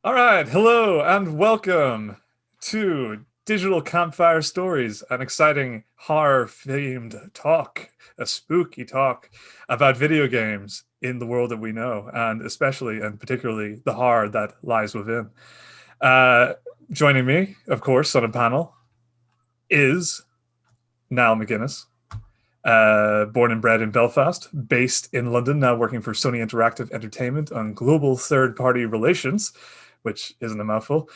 All right, hello and welcome to Digital Campfire Stories, an exciting horror-themed talk, a spooky talk about video games in the world that we know, and especially and particularly the horror that lies within. Uh, Joining me, of course, on a panel is Niall McGuinness, born and bred in Belfast, based in London, now working for Sony Interactive Entertainment on global third-party relations, which isn't a mouthful.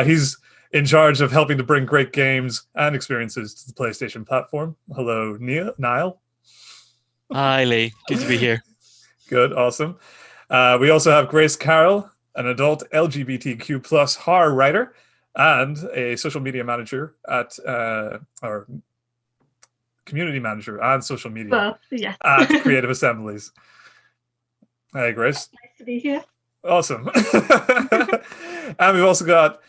He's in charge of helping to bring great games and experiences to the PlayStation platform. Hello, Niall. Hi, Lee. Good to be here. Good, awesome. We also have Grace Carroll, an adult LGBTQ plus horror writer and a social media manager at or community manager and social media at Creative Assemblies. Hey, Grace. Nice to be here. Awesome. And we've also got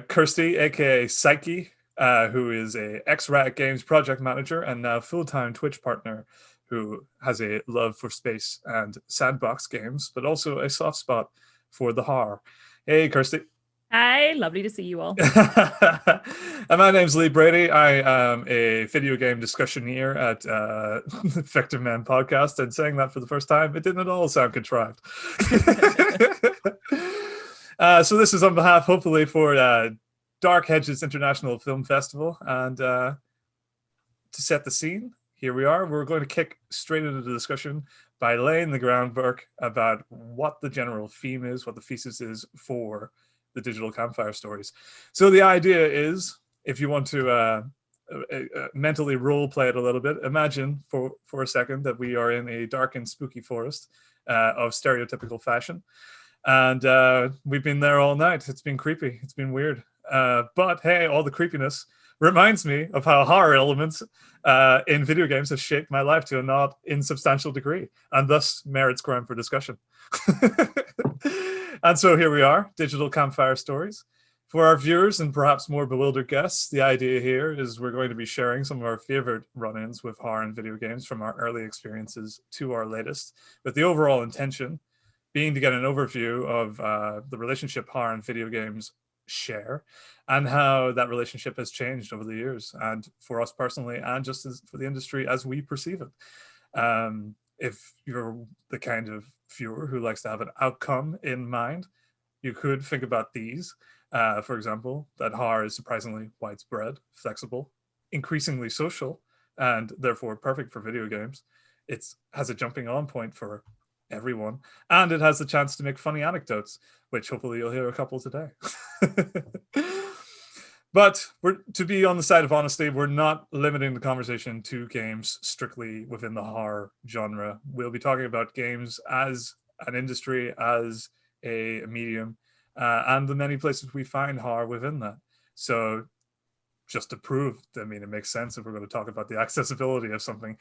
Kirsty, aka Psyche, who is a ex-Riot Games project manager and now full-time Twitch partner, who has a love for space and sandbox games, but also a soft spot for the horror. Hey, Kirsty. Hi, lovely to see you all. And my name's Lee Brady. I am a video game discussioneer at Vectorman Podcast, and saying that for the first time, it didn't at all sound contrived. So this is on behalf, hopefully, for Dark Hedges International Film Festival. And to set the scene, here we are. We're going to kick straight into the discussion by laying the groundwork about what the general theme is, what the thesis is for the Digital Campfire Stories. So the idea is, if you want to mentally role play it a little bit, imagine for a second that we are in a dark and spooky forest of stereotypical fashion. And we've been there all night. It's been creepy. It's been weird. But hey, all the creepiness reminds me of how horror elements in video games have shaped my life to a not insubstantial degree, and thus merits ground for discussion. And so here we are, Digital Campfire Stories. For our viewers and perhaps more bewildered guests, the idea here is we're going to be sharing some of our favorite run-ins with horror and video games from our early experiences to our latest, with the overall intention being to get an overview of the relationship horror and video games share and how that relationship has changed over the years, and for us personally and just as for the industry as we perceive it. If you're the kind of viewer who likes to have an outcome in mind, you could think about these. For example, that horror is surprisingly widespread, flexible, increasingly social, and therefore perfect for video games. It has a jumping on point for everyone, and it has the chance to make funny anecdotes, which hopefully you'll hear a couple today. But to be on the side of honesty, we're not limiting the conversation to games strictly within the horror genre. We'll be talking about games as an industry, as a medium, and the many places we find horror within that. So just to prove, I mean, it makes sense if we're going to talk about the accessibility of something,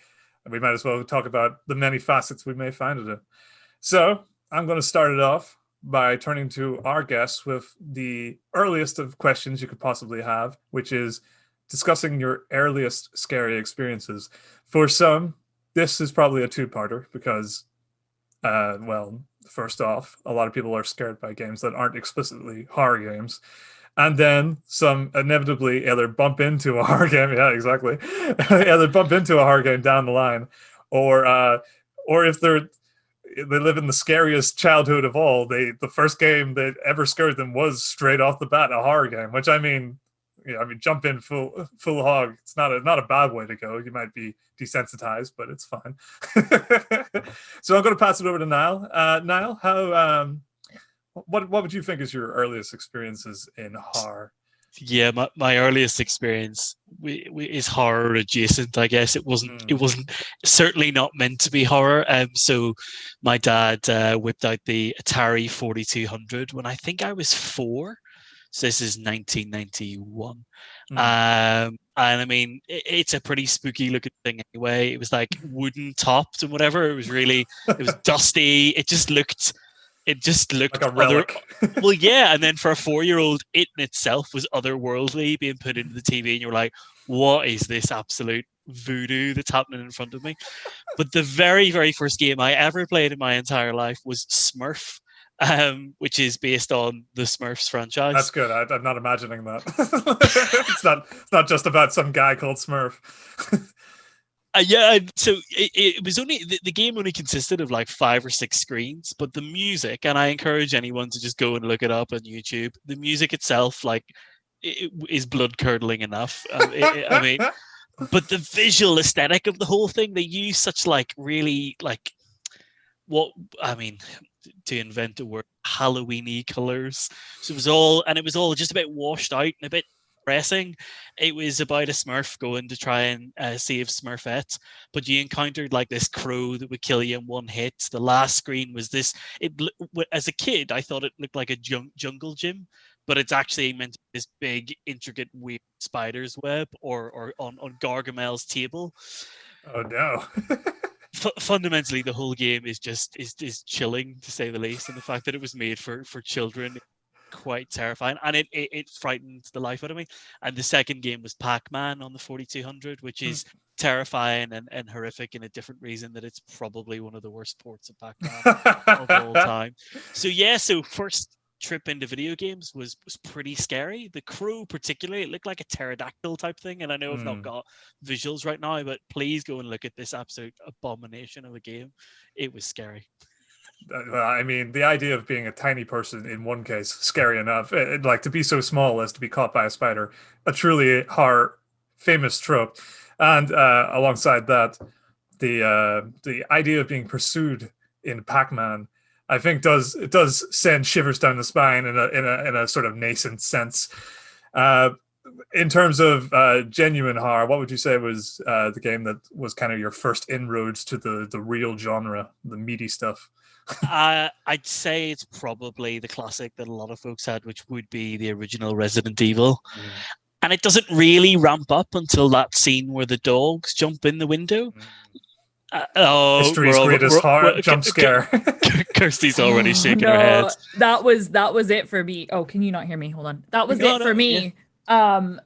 we might as well talk about the many facets we may find it in. So I'm going to start it off by turning to our guests with the earliest of questions you could possibly have, which is discussing your earliest scary experiences. For some, this is probably a two-parter because, well, first off, a lot of people are scared by games that aren't explicitly horror games. And then some inevitably either bump into a horror game, yeah, exactly, either bump into a horror game down the line, or if they live in the scariest childhood of all, the first game that ever scared them was straight off the bat a horror game. Which I mean, jump in full hog. It's not a bad way to go. You might be desensitized, but it's fine. So I'm going to pass it over to Niall. Niall, how what would you think is your earliest experiences in horror? Yeah, my earliest experience is horror adjacent. I guess it wasn't certainly not meant to be horror. So my dad whipped out the Atari 4200 when I think I was 4. So this is 1991. And I mean, it's a pretty spooky looking thing anyway. It was like wooden topped and whatever. It was dusty. It just looked like a relic. Well, yeah, and then for a 4-year-old, it in itself was otherworldly being put into the TV, and you're like, what is this absolute voodoo that's happening in front of me? But the very, very first game I ever played in my entire life was Smurf. which is based on the Smurfs franchise. That's good. I'm not imagining that. It's not just about some guy called Smurf. So it was only the game only consisted of like 5 or 6 screens, but the music, and I encourage anyone to just go and look it up on YouTube. The music itself, like, it is blood curdling enough. I mean, but the visual aesthetic of the whole thing, they use such like really like to invent a word, Halloweeny colors. So it was all just a bit washed out and a bit depressing. It was about a Smurf going to try and save Smurfette, but you encountered like this crow that would kill you in one hit. The last screen was this. As a kid, I thought it looked like a jungle gym, but it's actually meant to be this big, intricate, weird spider's web, or on Gargamel's table. Oh no. Fundamentally, the whole game is just is chilling, to say the least, and the fact that it was made for children, quite terrifying, and it frightened the life out of me. And the second game was Pac-Man on the 4200, which is terrifying and horrific in a different reason, that it's probably one of the worst ports of Pac-Man of all time. So first trip into video games was pretty scary. The crew particularly, it looked like a pterodactyl type thing, and I know I've not got visuals right now, but please go and look at this absolute abomination of a game. It was scary. I mean, the idea of being a tiny person in one case, scary enough. Like, to be so small as to be caught by a spider, a truly horror famous trope. And alongside that, the idea of being pursued in Pac-Man, I think does send shivers down the spine in a sort of nascent sense. In terms of genuine horror, what would you say was the game that was kind of your first inroads to the real genre, the meaty stuff? I'd say it's probably the classic that a lot of folks had, which would be the original Resident Evil. And it doesn't really ramp up until that scene where the dogs jump in the window. History's greatest horror jump scare. Kirsty's already shaking her head. That was it for me. Oh, can you not hear me? Hold on. That was it for me. Yeah.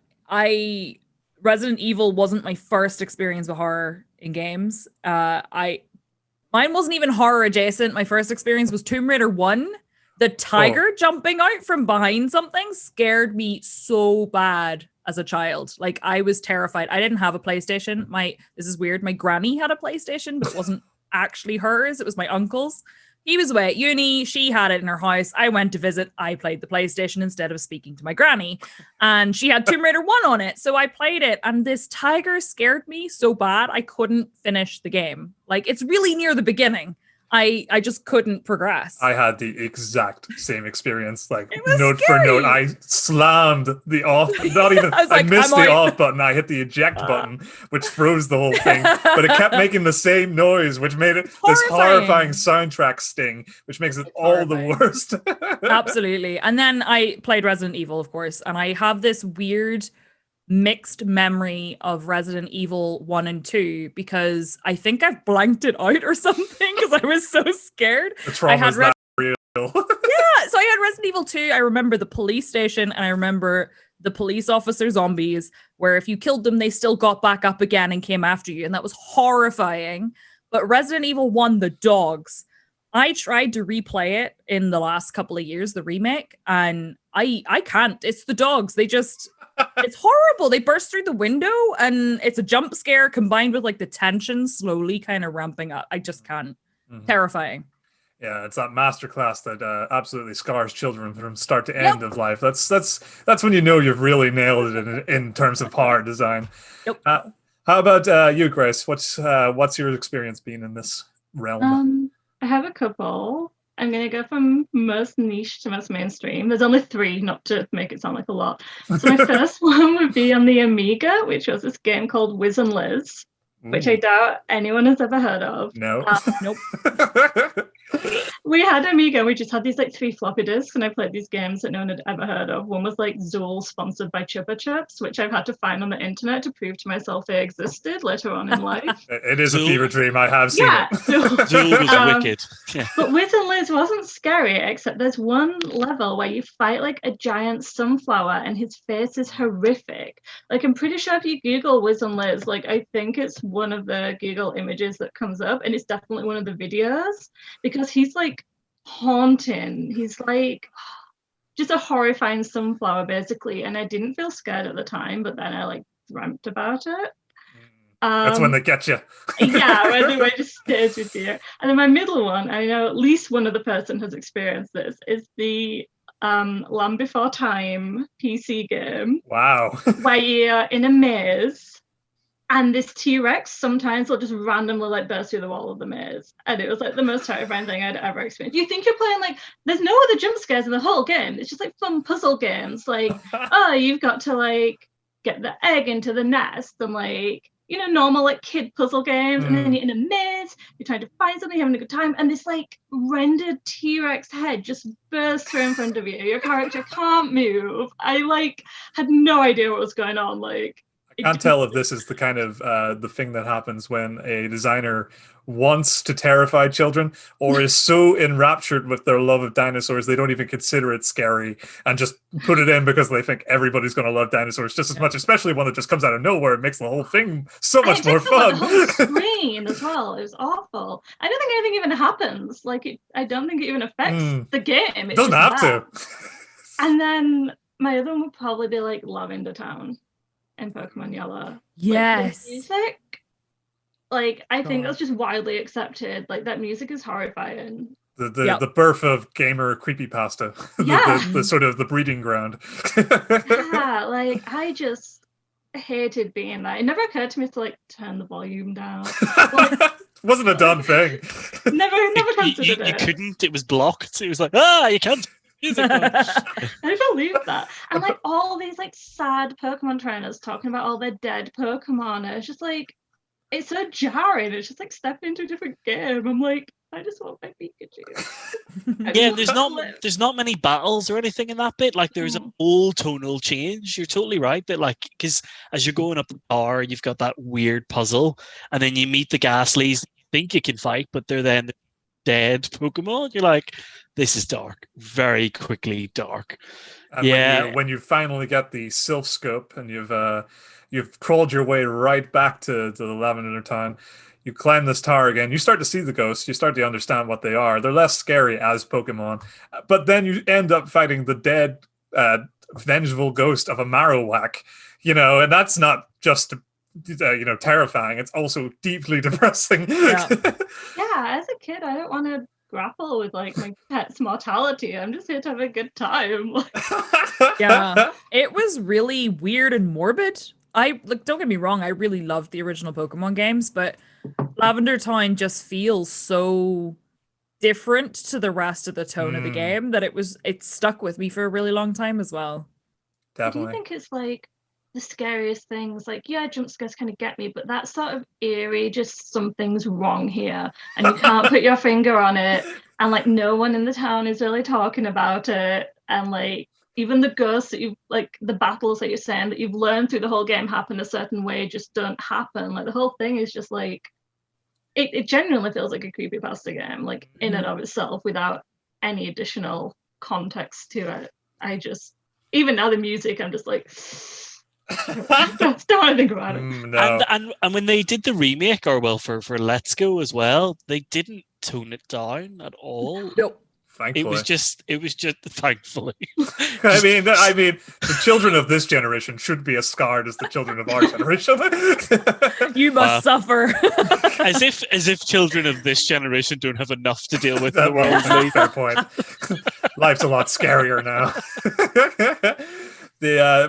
Resident Evil wasn't my first experience with horror in games. Mine wasn't even horror adjacent. My first experience was Tomb Raider 1. The tiger jumping out from behind something scared me so bad as a child. Like, I was terrified. I didn't have a PlayStation. This is weird. My granny had a PlayStation, but it wasn't actually hers. It was my uncle's. He was away at uni. She had it in her house. I went to visit. I played the PlayStation instead of speaking to my granny. And she had Tomb Raider 1 on it. So I played it. And this tiger scared me so bad, I couldn't finish the game. Like, it's really near the beginning. I just couldn't progress. I had the exact same experience. Like, note for note, I slammed the off. Not even. I missed the off button. I hit the eject button, which froze the whole thing. But it kept making the same noise, which made it this horrifying soundtrack sting, which makes it all the worst. Absolutely. And then I played Resident Evil, of course, and I have this weird mixed memory of Resident Evil 1 and 2 because I think I've blanked it out or something because I was so scared. The trauma's not real. Yeah, so I had Resident Evil 2. I remember the police station and I remember the police officer zombies where if you killed them, they still got back up again and came after you. And that was horrifying. But Resident Evil 1, the dogs, I tried to replay it in the last couple of years, the remake, and I can't. It's the dogs. It's horrible. They burst through the window and it's a jump scare combined with like the tension slowly kind of ramping up. I just can't. Terrifying. Yeah, it's that masterclass that absolutely scars children from start to end of life. That's when you know you've really nailed it in terms of horror design. Yep. How about you, Grace? What's your experience been in this realm? I have a couple. I'm going to go from most niche to most mainstream. There's only 3, not to make it sound like a lot. So my first one would be on the Amiga, which was this game called Wiz and Liz, which I doubt anyone has ever heard of. No. Nope. We had Amiga. We just had these like 3 floppy disks, and I played these games that no one had ever heard of. One was like Zool, sponsored by Chupa Chups, which I've had to find on the internet to prove to myself they existed later on in life. It is a fever dream. I have seen it. Zool was wicked. Yeah. But Wiz and Liz wasn't scary, except there's one level where you fight like a giant sunflower, and his face is horrific. Like, I'm pretty sure if you Google Wiz and Liz, like, I think it's one of the Google images that comes up, and it's definitely one of the videos, because he's like haunting. He's like just a horrifying sunflower, basically. And I didn't feel scared at the time, but then I like dreamt about it. That's when they get you. Yeah, when it just stays with you. And then my middle one, I know at least one other person has experienced this, is the Land Before Time PC game. Wow. Where you're in a maze and this T-Rex sometimes will just randomly like burst through the wall of the maze. And it was like the most terrifying thing I'd ever experienced. You think you're playing like, there's no other jump scares in the whole game. It's just like fun puzzle games. Like, oh, you've got to like get the egg into the nest and like, you know, normal like kid puzzle games, and then you're in a maze, you're trying to find something, having a good time, and this like rendered T-Rex head just bursts through in front of you. Your character can't move. I like had no idea what was going on. Like, I can't tell if this is the kind of the thing that happens when a designer wants to terrify children or is so enraptured with their love of dinosaurs they don't even consider it scary and just put it in because they think everybody's going to love dinosaurs just as much, especially one that just comes out of nowhere. It makes the whole thing so much more fun. The whole screen as well. It was awful. I don't think anything even happens. Like, I don't think it even affects the game. It doesn't have to. And then my other one would probably be like Lavender Town in Pokemon Yellow. Yes. Like, music. Like, I think that's just widely accepted. Like, that music is horrifying. The birth of gamer creepypasta. the sort of the breeding ground. Yeah, like, I just hated being that. It never occurred to me to, like, turn the volume down. Like, wasn't a done thing. Never considered it. You couldn't. It was blocked. It was like, you can't. I believe that. And, like, all these, like, sad Pokemon trainers talking about all their dead Pokemon. And it's just, like, it's so jarring. It's just like stepping into a different game. I'm like, I just want my Pikachu. Yeah, there's not many battles or anything in that bit. Like, there's a whole tonal change. You're totally right that, like, because as you're going up the tower, you've got that weird puzzle, and then you meet the Ghastlies. You think you can fight, but they're then dead Pokemon. You're like, this is dark, very quickly dark. And when you finally get the Sylph Scope and you've crawled your way right back to the Lavender Town. You climb this tower again. You start to see the ghosts. You start to understand what they are. They're less scary as Pokemon. But then you end up fighting the dead, vengeful ghost of a Marowak. You know, and that's not just, terrifying. It's also deeply depressing. Yeah, as a kid, I don't want to grapple with like my pet's mortality. I'm just here to have a good time. Yeah, it was really weird and morbid. Don't get me wrong, I really loved the original Pokemon games, but Lavender Town just feels so different to the rest of the tone of the game that it stuck with me for a really long time as well. Definitely. I do think it's like the scariest things. Like, yeah, jump scares kind of get me, but that sort of eerie, just something's wrong here, and you can't put your finger on it, and like no one in the town is really talking about it, and like even the ghosts that you've, like, the battles that you're saying that you've learned through the whole game happen a certain way just don't happen. Like, the whole thing is just, like, it genuinely feels like a creepypasta game, like, in and of itself, without any additional context to it. I just, even now the music, I'm just like, don't want to think about it. No. And when they did the remake, for Let's Go as well, they didn't tone it down at all. Nope. Thankfully. It was just thankfully. I mean, the children of this generation should be as scarred as the children of our generation. You must suffer. as if children of this generation don't have enough to deal with in the world. Fair point. Life's a lot scarier now.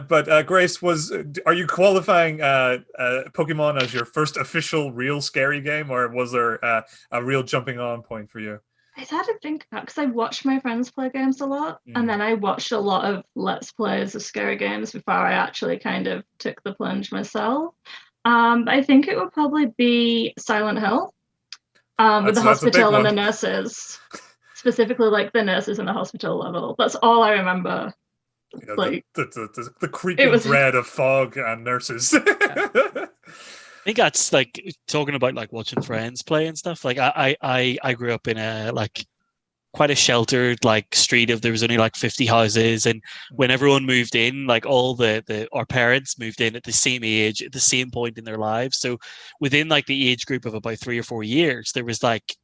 But Grace, are you qualifying Pokemon as your first official real scary game, or was there a real jumping on point for you? I had to think about, because I watched my friends play games a lot, and then I watched a lot of Let's Plays of scary games before I actually kind of took the plunge myself. I think it would probably be Silent Hill, with the hospital and the nurses, specifically like the nurses in the hospital level. That's all I remember. Yeah, like the creeping dread of fog and nurses. I think that's like talking about like watching friends play and stuff. Like I grew up in a like quite a sheltered like street there was only like 50 houses, and when everyone moved in, like all our parents moved in at the same age at the same point in their lives. So within like the age group of about 3 or 4 years, there was like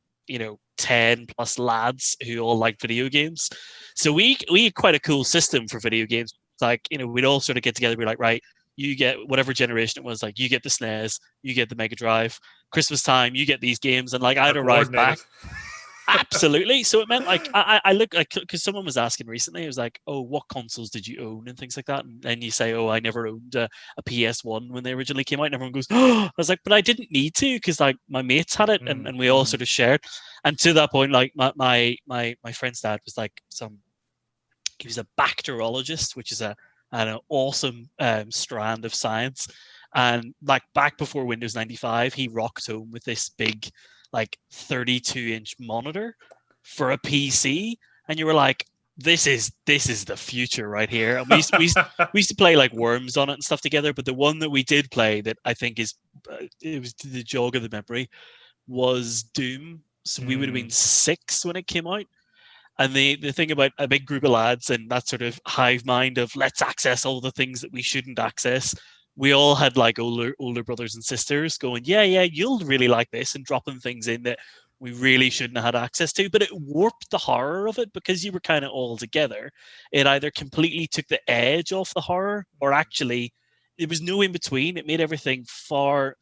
10 plus lads who all like video games. So we had quite a cool system for video games. Like, we'd all sort of get together and be like, right, you get whatever generation it was, like you get the SNES, you get the Mega Drive, Christmas time, you get these games, and like I'd arrive back. Absolutely. So it meant like I look like, because someone was asking recently, it was like, oh, what consoles did you own and things like that, and then you say, oh, I never owned a PS1 when they originally came out, and everyone goes, oh, I was like, but I didn't need to, because like my mates had it, and we all sort of shared. And to that point, like my friend's dad was like he was a bacteriologist, which is an awesome strand of science. And like back before Windows 95, he rocked home with this big, like 32-inch monitor for a PC. And you were like, this is the future right here. And we used to play like Worms on it and stuff together. But the one that we did play that I think it was the jog of the memory was Doom. So we would have been 6 when it came out. And the thing about a big group of lads and that sort of hive mind of let's access all the things that we shouldn't access, we all had like older brothers and sisters going, yeah, you'll really like this, and dropping things in that we really shouldn't have had access to. But it warped the horror of it because you were kind of all together. It either completely took the edge off the horror, or actually there was no in between. It made everything far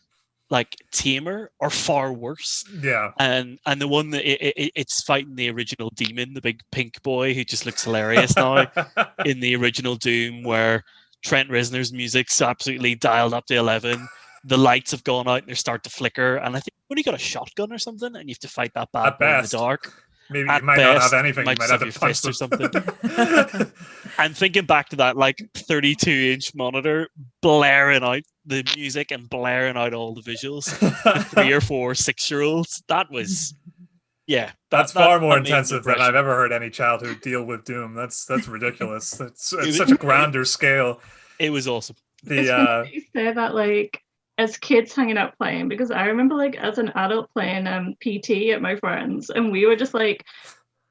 like tamer or far worse. Yeah. And the one that it's fighting the original demon, the big pink boy who just looks hilarious now in the original Doom, where Trent Reznor's music's absolutely dialed up to 11. The lights have gone out and they start to flicker. And I think when you got a shotgun or something and you have to fight that bad boy in the dark. Maybe you might not have anything. You might have your to punch fist or something. And thinking back to that like 32-inch monitor blaring out the music and blaring out all the visuals to 3 or 4 6-year-olds, that was that's far more intensive than I've ever heard any childhood deal with Doom. That's ridiculous. It's such a grander scale. It was awesome. You say that like as kids hanging out playing, because I remember like as an adult playing PT at my friends, and we were just like,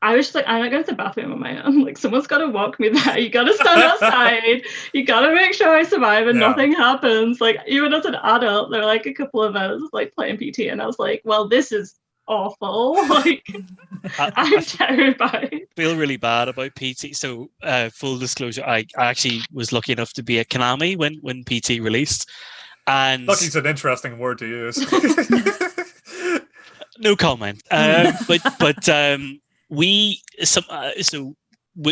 I was just like, I'm not going to the bathroom on my own. Like, someone's got to walk me there. You got to stand outside. You got to make sure I survive and nothing happens. Like, even as an adult, there were like a couple of us like playing PT, and I was like, well, this is awful. Like, I'm terrified. I feel really bad about PT. So, full disclosure, I actually was lucky enough to be at Konami when PT released. And lucky's an interesting word to use. No comment. But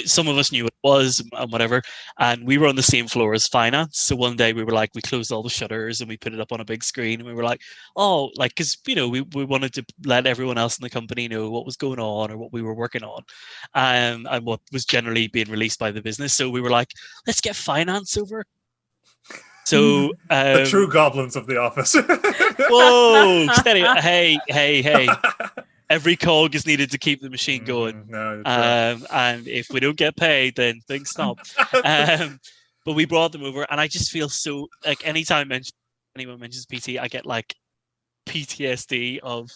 some of us knew what it was and whatever, and we were on the same floor as finance. So one day we were like, we closed all the shutters and we put it up on a big screen, and we were like, oh, like, because we wanted to let everyone else in the company know what was going on or what we were working on, and what was generally being released by the business. So we were like, let's get finance over. So the true goblins of the office. Whoa, steady. Hey. Every cog is needed to keep the machine going. And if we don't get paid, then things stop. But we brought them over, and I just feel so like anytime anyone mentions PT, I get like PTSD of,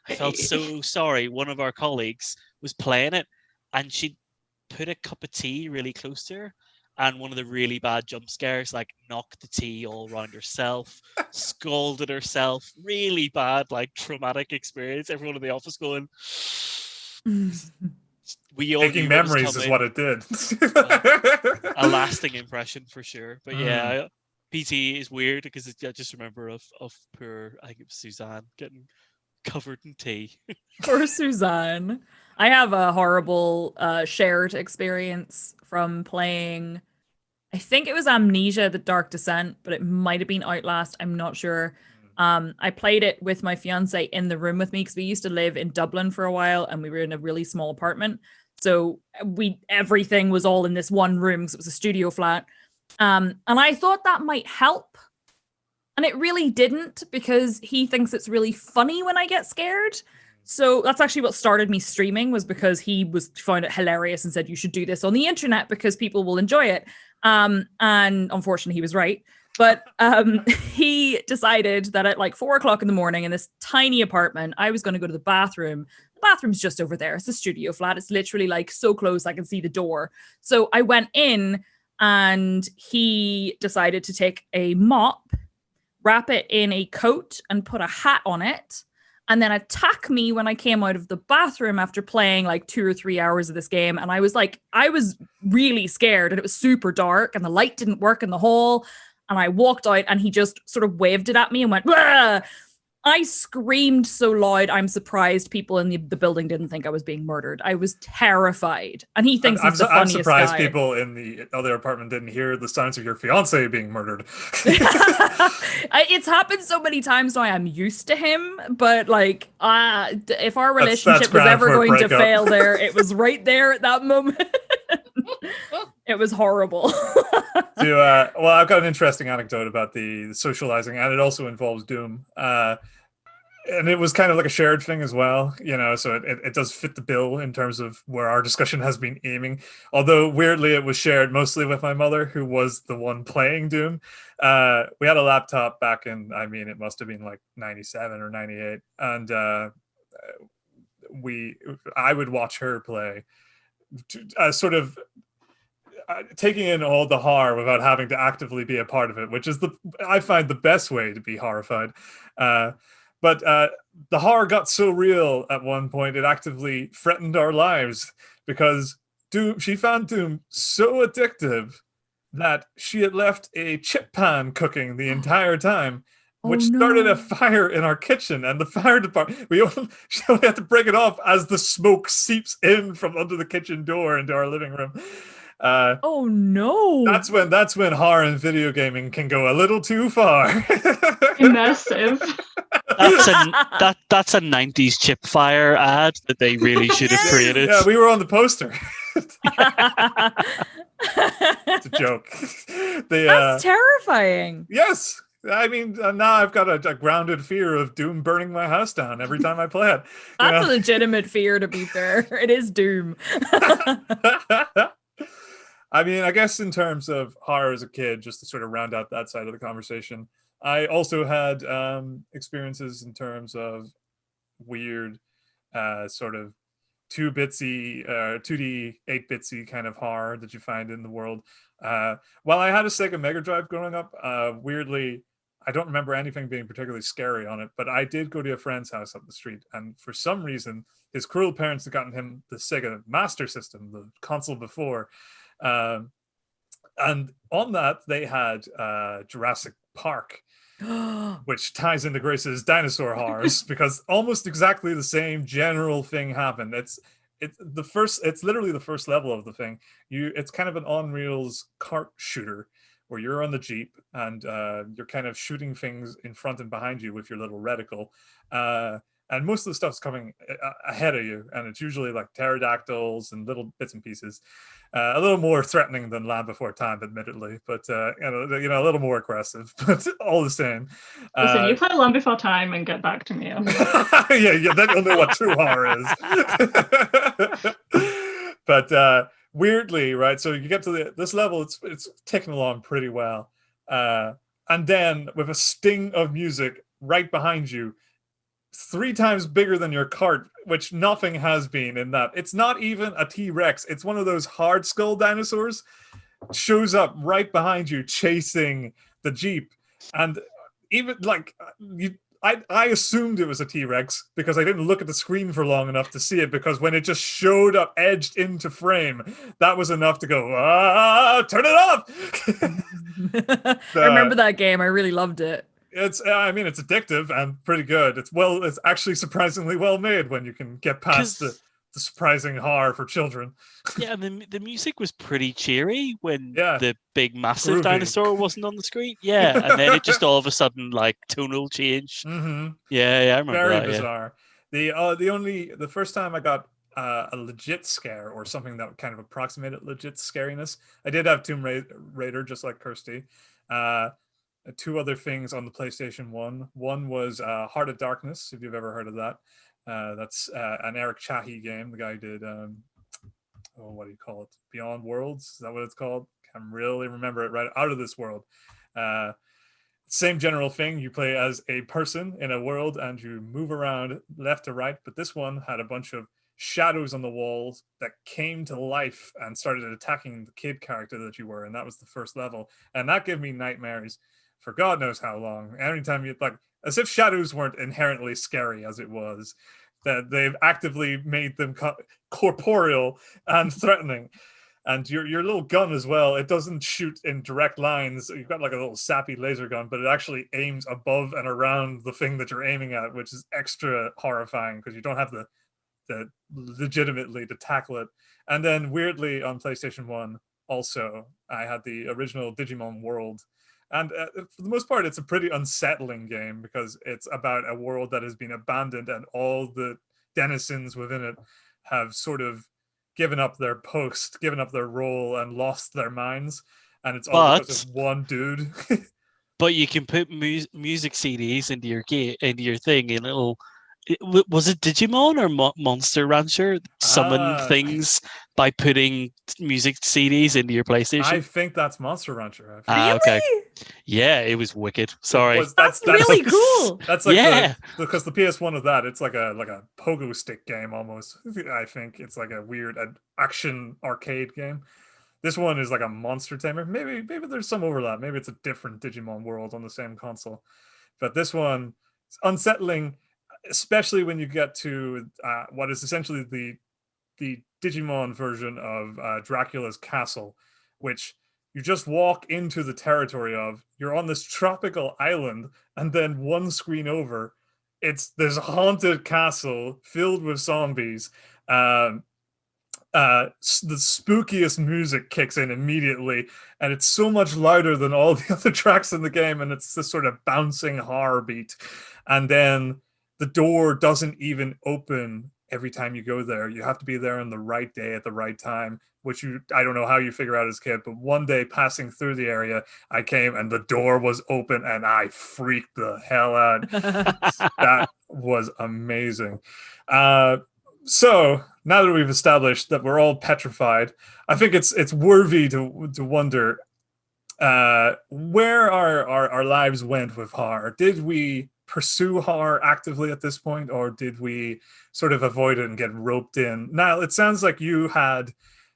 I felt so sorry. One of our colleagues was playing it, and she put a cup of tea really close to her. And one of the really bad jump scares, like knocked the tea all around herself, scalded herself, really bad, like traumatic experience. Everyone in the office going, we all making memories is what it did. A lasting impression for sure. But yeah, PT is weird because I just remember of poor, I think it was Suzanne getting covered in tea. Poor Suzanne. I have a horrible shared experience from playing, I think it was Amnesia: The Dark Descent, but it might have been Outlast, I'm not sure. I played it with my fiance in the room with me because we used to live in Dublin for a while and we were in a really small apartment. So everything was all in this one room because it was a studio flat. And I thought that might help. And it really didn't, because he thinks it's really funny when I get scared. So that's actually what started me streaming, was because he found it hilarious and said, you should do this on the internet because people will enjoy it. And unfortunately, he was right. But he decided that at like 4:00 in the morning in this tiny apartment, I was going to go to the bathroom. The bathroom's just over there. It's a studio flat. It's literally like so close I can see the door. So I went in, and he decided to take a mop, wrap it in a coat, and put a hat on it, and then attack me when I came out of the bathroom after playing like 2 or 3 hours of this game. And I was really scared, and it was super dark, and the light didn't work in the hall. And I walked out, and he just sort of waved it at me and went, "Blah!" I screamed so loud, I'm surprised people in the building didn't think I was being murdered. I was terrified. And he thinks he's the funniest I'm surprised guy. people in the other apartment didn't hear the sounds of your fiance being murdered. It's happened so many times now, I'm used to him. But like, if our relationship was ever going to fail there, it was right there at that moment. It was horrible. Well, I've got an interesting anecdote about the socializing, and it also involves Doom. And it was kind of like a shared thing as well, so it does fit the bill in terms of where our discussion has been aiming. Although, weirdly, it was shared mostly with my mother, who was the one playing Doom. We had a laptop back in, it must have been like 97 or 98. And I would watch her play, sort of taking in all the horror without having to actively be a part of it, which is I find the best way to be horrified. But the horror got so real at one point, it actively threatened our lives, because she found Doom so addictive that she had left a chip pan cooking the entire time, which started a fire in our kitchen. And the fire department, she only had to break it off as the smoke seeps in from under the kitchen door into our living room. Oh no! That's when horror and video gaming can go a little too far. Immersive. That's a 90s ChipFire ad that they really should have created. Yeah, we were on the poster. It's a joke. That's terrifying. Yes. Now I've got a grounded fear of Doom burning my house down every time I play it. That's a legitimate fear, to be fair. It is Doom. I guess in terms of horror as a kid, just to sort of round out that side of the conversation, I also had experiences in terms of weird sort of 2-bitsy, 2D, 8-bitsy kind of horror that you find in the world. While I had a Sega Mega Drive growing up, weirdly, I don't remember anything being particularly scary on it, but I did go to a friend's house up the street, and for some reason, his cruel parents had gotten him the Sega Master System, the console before. And on that, they had Jurassic Park, which ties into Grace's dinosaur horrors, because almost exactly the same general thing happened. It's literally the first level of the thing. It's kind of an on rails kart shooter where you're on the Jeep and you're kind of shooting things in front and behind you with your little reticle. And most of the stuff's coming ahead of you, and it's usually like pterodactyls and little bits and pieces. A little more threatening than Land Before Time, admittedly, but a little more aggressive, but all the same. Listen, you play Land Before Time and get back to me. yeah, then you'll know what true horror is. But weirdly, right? So you get to this level, it's ticking along pretty well, and then with a sting of music right behind you, 3 times bigger than your cart, which nothing has been in that. It's not even a T-Rex. It's one of those hard skull dinosaurs. Shows up right behind you, chasing the Jeep. And even like I assumed it was a T-Rex because I didn't look at the screen for long enough to see it, because when it just showed up edged into frame, that was enough to go, turn it off. I remember that game. I really loved it. It's addictive and pretty good. It's actually surprisingly well made when you can get past the surprising horror for children. Yeah, and the music was pretty cheery when Yeah. the big massive Groovy. dinosaur wasn't on the screen. Yeah, and then it just all of a sudden like tonal change. Mm-hmm. Yeah, I remember Very that. bizarre. The first time I got a legit scare or something that kind of approximated legit scariness, I did have Tomb Raider, just like Kirsty. 2 other things on the PlayStation 1. One was Heart of Darkness, if you've ever heard of that. That's an Eric Chahi game. The guy did, what do you call it? Beyond Worlds? Is that what it's called? Can't really remember it right. Out of This World. Same general thing. You play as a person in a world and you move around left to right. But this one had a bunch of shadows on the walls that came to life and started attacking the kid character that you were. And that was the first level. And that gave me nightmares for God knows how long. Anytime you like, as if shadows weren't inherently scary as it was, that they've actively made them corporeal and threatening. And your little gun as well, it doesn't shoot in direct lines. You've got like a little sappy laser gun, but it actually aims above and around the thing that you're aiming at, which is extra horrifying because you don't have the legitimately to tackle it. And then weirdly on PlayStation 1, also, I had the original Digimon World. And for the most part, it's a pretty unsettling game because it's about a world that has been abandoned and all the denizens within it have sort of given up their post, given up their role, and lost their minds. And it's all because of one dude. But you can put music CDs into your thing in little. Was it Digimon or Monster Rancher summon things by putting music CDs into your PlayStation? I think that's Monster Rancher. Really? Okay. Yeah, it was wicked. Sorry. That's really cool. That's like because the PS1 of that, it's like a pogo stick game almost. I think it's like a weird action arcade game. This one is like a monster tamer. Maybe there's some overlap. Maybe it's a different Digimon World on the same console. But this one is unsettling, especially when you get to what is essentially the Digimon version of Dracula's castle, which you just walk into the territory of. You're on this tropical island, and then one screen over, there's a haunted castle filled with zombies. The spookiest music kicks in immediately, and it's so much louder than all the other tracks in the game, and it's this sort of bouncing horror beat. And then the door doesn't even open every time you go there. You have to be there on the right day at the right time, which I don't know how you figure out as a kid, but one day passing through the area, I came and the door was open and I freaked the hell out. That was amazing. So now that we've established that we're all petrified, I think it's worthy to wonder where our lives went with horror. Did we pursue horror actively at this point, or did we sort of avoid it and get roped in? Now, it sounds like you had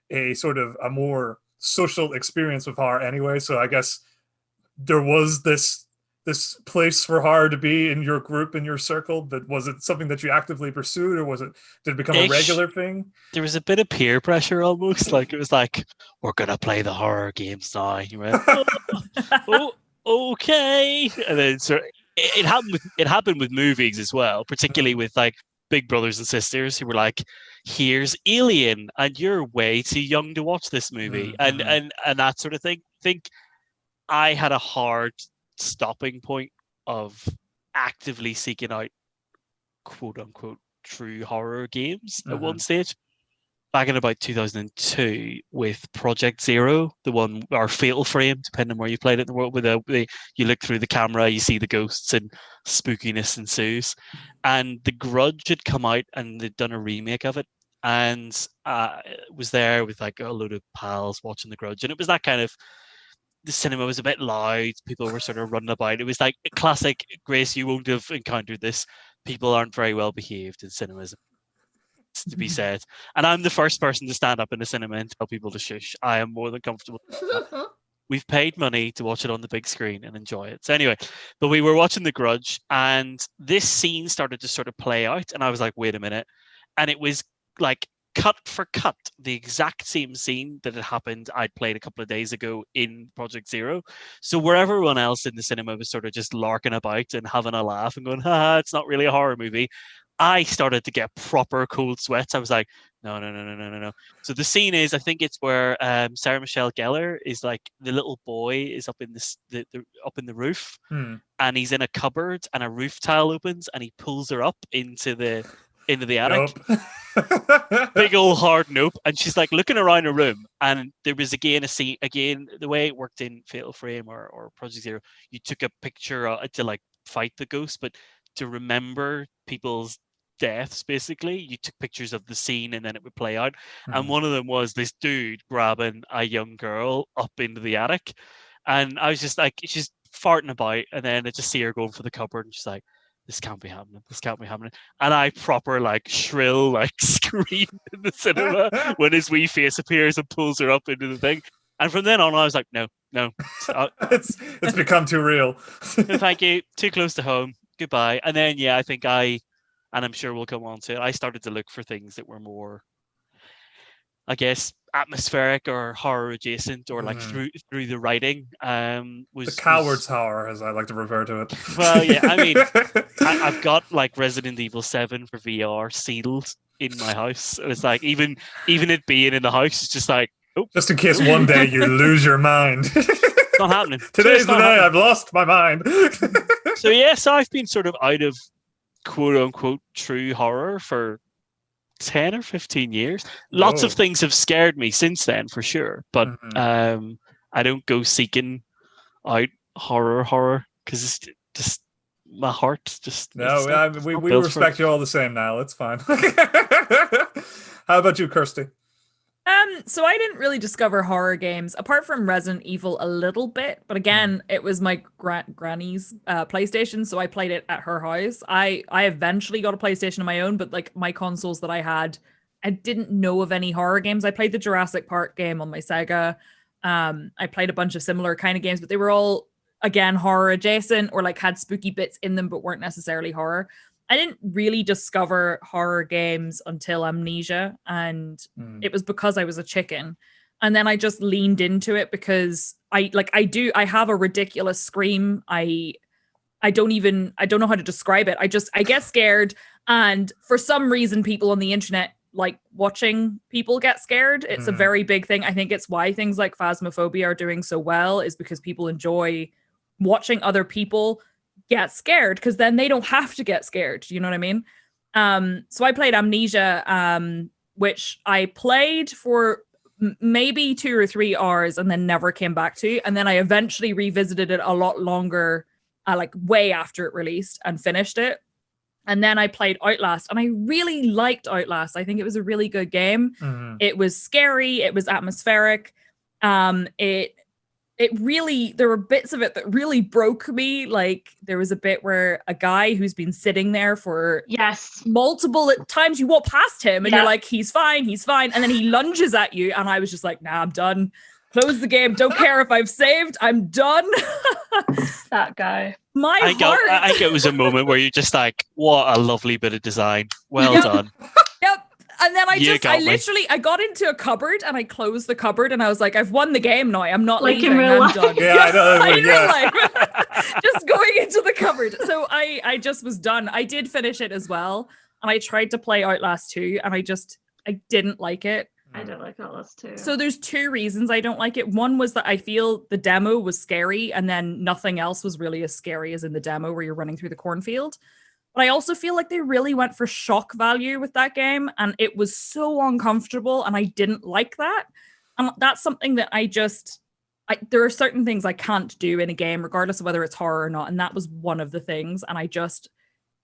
a sort of a more social experience with horror anyway, so I guess there was this place for horror to be in your group, in your circle, but was it something that you actively pursued, or did it become a regular thing? There was a bit of peer pressure almost, like it was like, we're gonna play the horror games now. You went, oh, okay. And then it happened with movies as well, particularly with like big brothers and sisters who were like, here's Alien and you're way too young to watch this movie. And that sort of thing. I think I had a hard stopping point of actively seeking out quote unquote true horror games at one stage. Back in about 2002 with Project Zero, the one, or Fatal Frame, depending on where you played it in the world, with you look through the camera, you see the ghosts and spookiness ensues. And The Grudge had come out and they'd done a remake of it. And was there with like a load of pals watching The Grudge. And it was that kind of, the cinema was a bit loud, people were sort of running about. It was like a classic, Grace, you won't have encountered this. People aren't very well behaved in cinemas, to be said. And I'm the first person to stand up in the cinema and tell people to shush. I am more than comfortable. We've paid money to watch it on the big screen and enjoy it. So anyway, but we were watching The Grudge and this scene started to sort of play out and I was like, wait a minute. And it was like cut for cut, the exact same scene that had happened, I'd played a couple of days ago in Project Zero. So where everyone else in the cinema was sort of just larking about and having a laugh and going, it's not really a horror movie, I started to get proper cold sweats. I was like, no. So the scene is, I think it's where Sarah Michelle Gellar is like, the little boy is up in up in the roof, and he's in a cupboard, and a roof tile opens, and he pulls her up into the attic. Nope. Big old hard nope. And she's like looking around her room, and there was again a scene. Again, the way it worked in Fatal Frame or Project Zero, you took a picture to like fight the ghost, but to remember people's deaths, basically you took pictures of the scene and then it would play out. And one of them was this dude grabbing a young girl up into the attic, and I was just like, she's farting about, and then I just see her going for the cupboard and she's like, this can't be happening, and I proper like shrill like scream in the cinema when his wee face appears and pulls her up into the thing. And from then on, I was like, no. It's become too real. No, thank you. Too close to home. Goodbye. And then, I think and I'm sure we'll come on to it, I started to look for things that were more, I guess, atmospheric or horror adjacent, or like through the writing. Was the coward's horror, as I like to refer to it. Well, yeah, I mean, I've got like Resident Evil 7 for VR sealed in my house. It's like even it being in the house, it's just like, oh, just in case one day you lose your mind. It's not happening. Today's the day I've lost my mind. So yes, I've been sort of out of quote unquote true horror for 10 or 15 years. Lots of things have scared me since then, for sure. But I don't go seeking out horror because it's just my heart just. No, we respect you all the same now. It's fine. How about you, Kirsty? So I didn't really discover horror games apart from Resident Evil a little bit, but again, it was my granny's PlayStation, so I played it at her house. I eventually got a PlayStation of my own, but like my consoles that I had, I didn't know of any horror games. I played the Jurassic Park game on my Sega. I played a bunch of similar kind of games, but they were all again horror adjacent or like had spooky bits in them, but weren't necessarily horror. I didn't really discover horror games until Amnesia, and it was because I was a chicken. And then I just leaned into it because I have a ridiculous scream. I don't know how to describe it. I get scared, and for some reason people on the internet like watching people get scared. It's a very big thing. I think it's why things like Phasmophobia are doing so well, is because people enjoy watching other people get scared, because then they don't have to get scared. You know what I mean? So I played Amnesia, which I played for maybe 2 or 3 hours and then never came back to. And then I eventually revisited it a lot longer, like way after it released, and finished it. And then I played Outlast, and I really liked Outlast. I think it was a really good game. It was scary. It was atmospheric. It really, there were bits of it that really broke me. Like there was a bit where a guy who's been sitting there for multiple times, you walk past him and you're like, he's fine. And then he lunges at you. And I was just like, nah, I'm done. Close the game. Don't care if I've saved. I'm done. That guy. I think it was a moment where you're just like, what a lovely bit of design. Well done. Yep. And then I got into a cupboard and I closed the cupboard and I was like, I've won the game now. I'm not like leaving. In real I'm life. done. Yeah, I know. In real life. Just going into the cupboard. So I just was done. I did finish it as well. And I tried to play Outlast 2 and I didn't like it. I don't like Outlast 2. So there's 2 reasons I don't like it. One was that I feel the demo was scary and then nothing else was really as scary as in the demo where you're running through the cornfield. But I also feel like they really went for shock value with that game, and it was so uncomfortable, and I didn't like that. And that's something that there are certain things I can't do in a game, regardless of whether it's horror or not, and that was one of the things. And I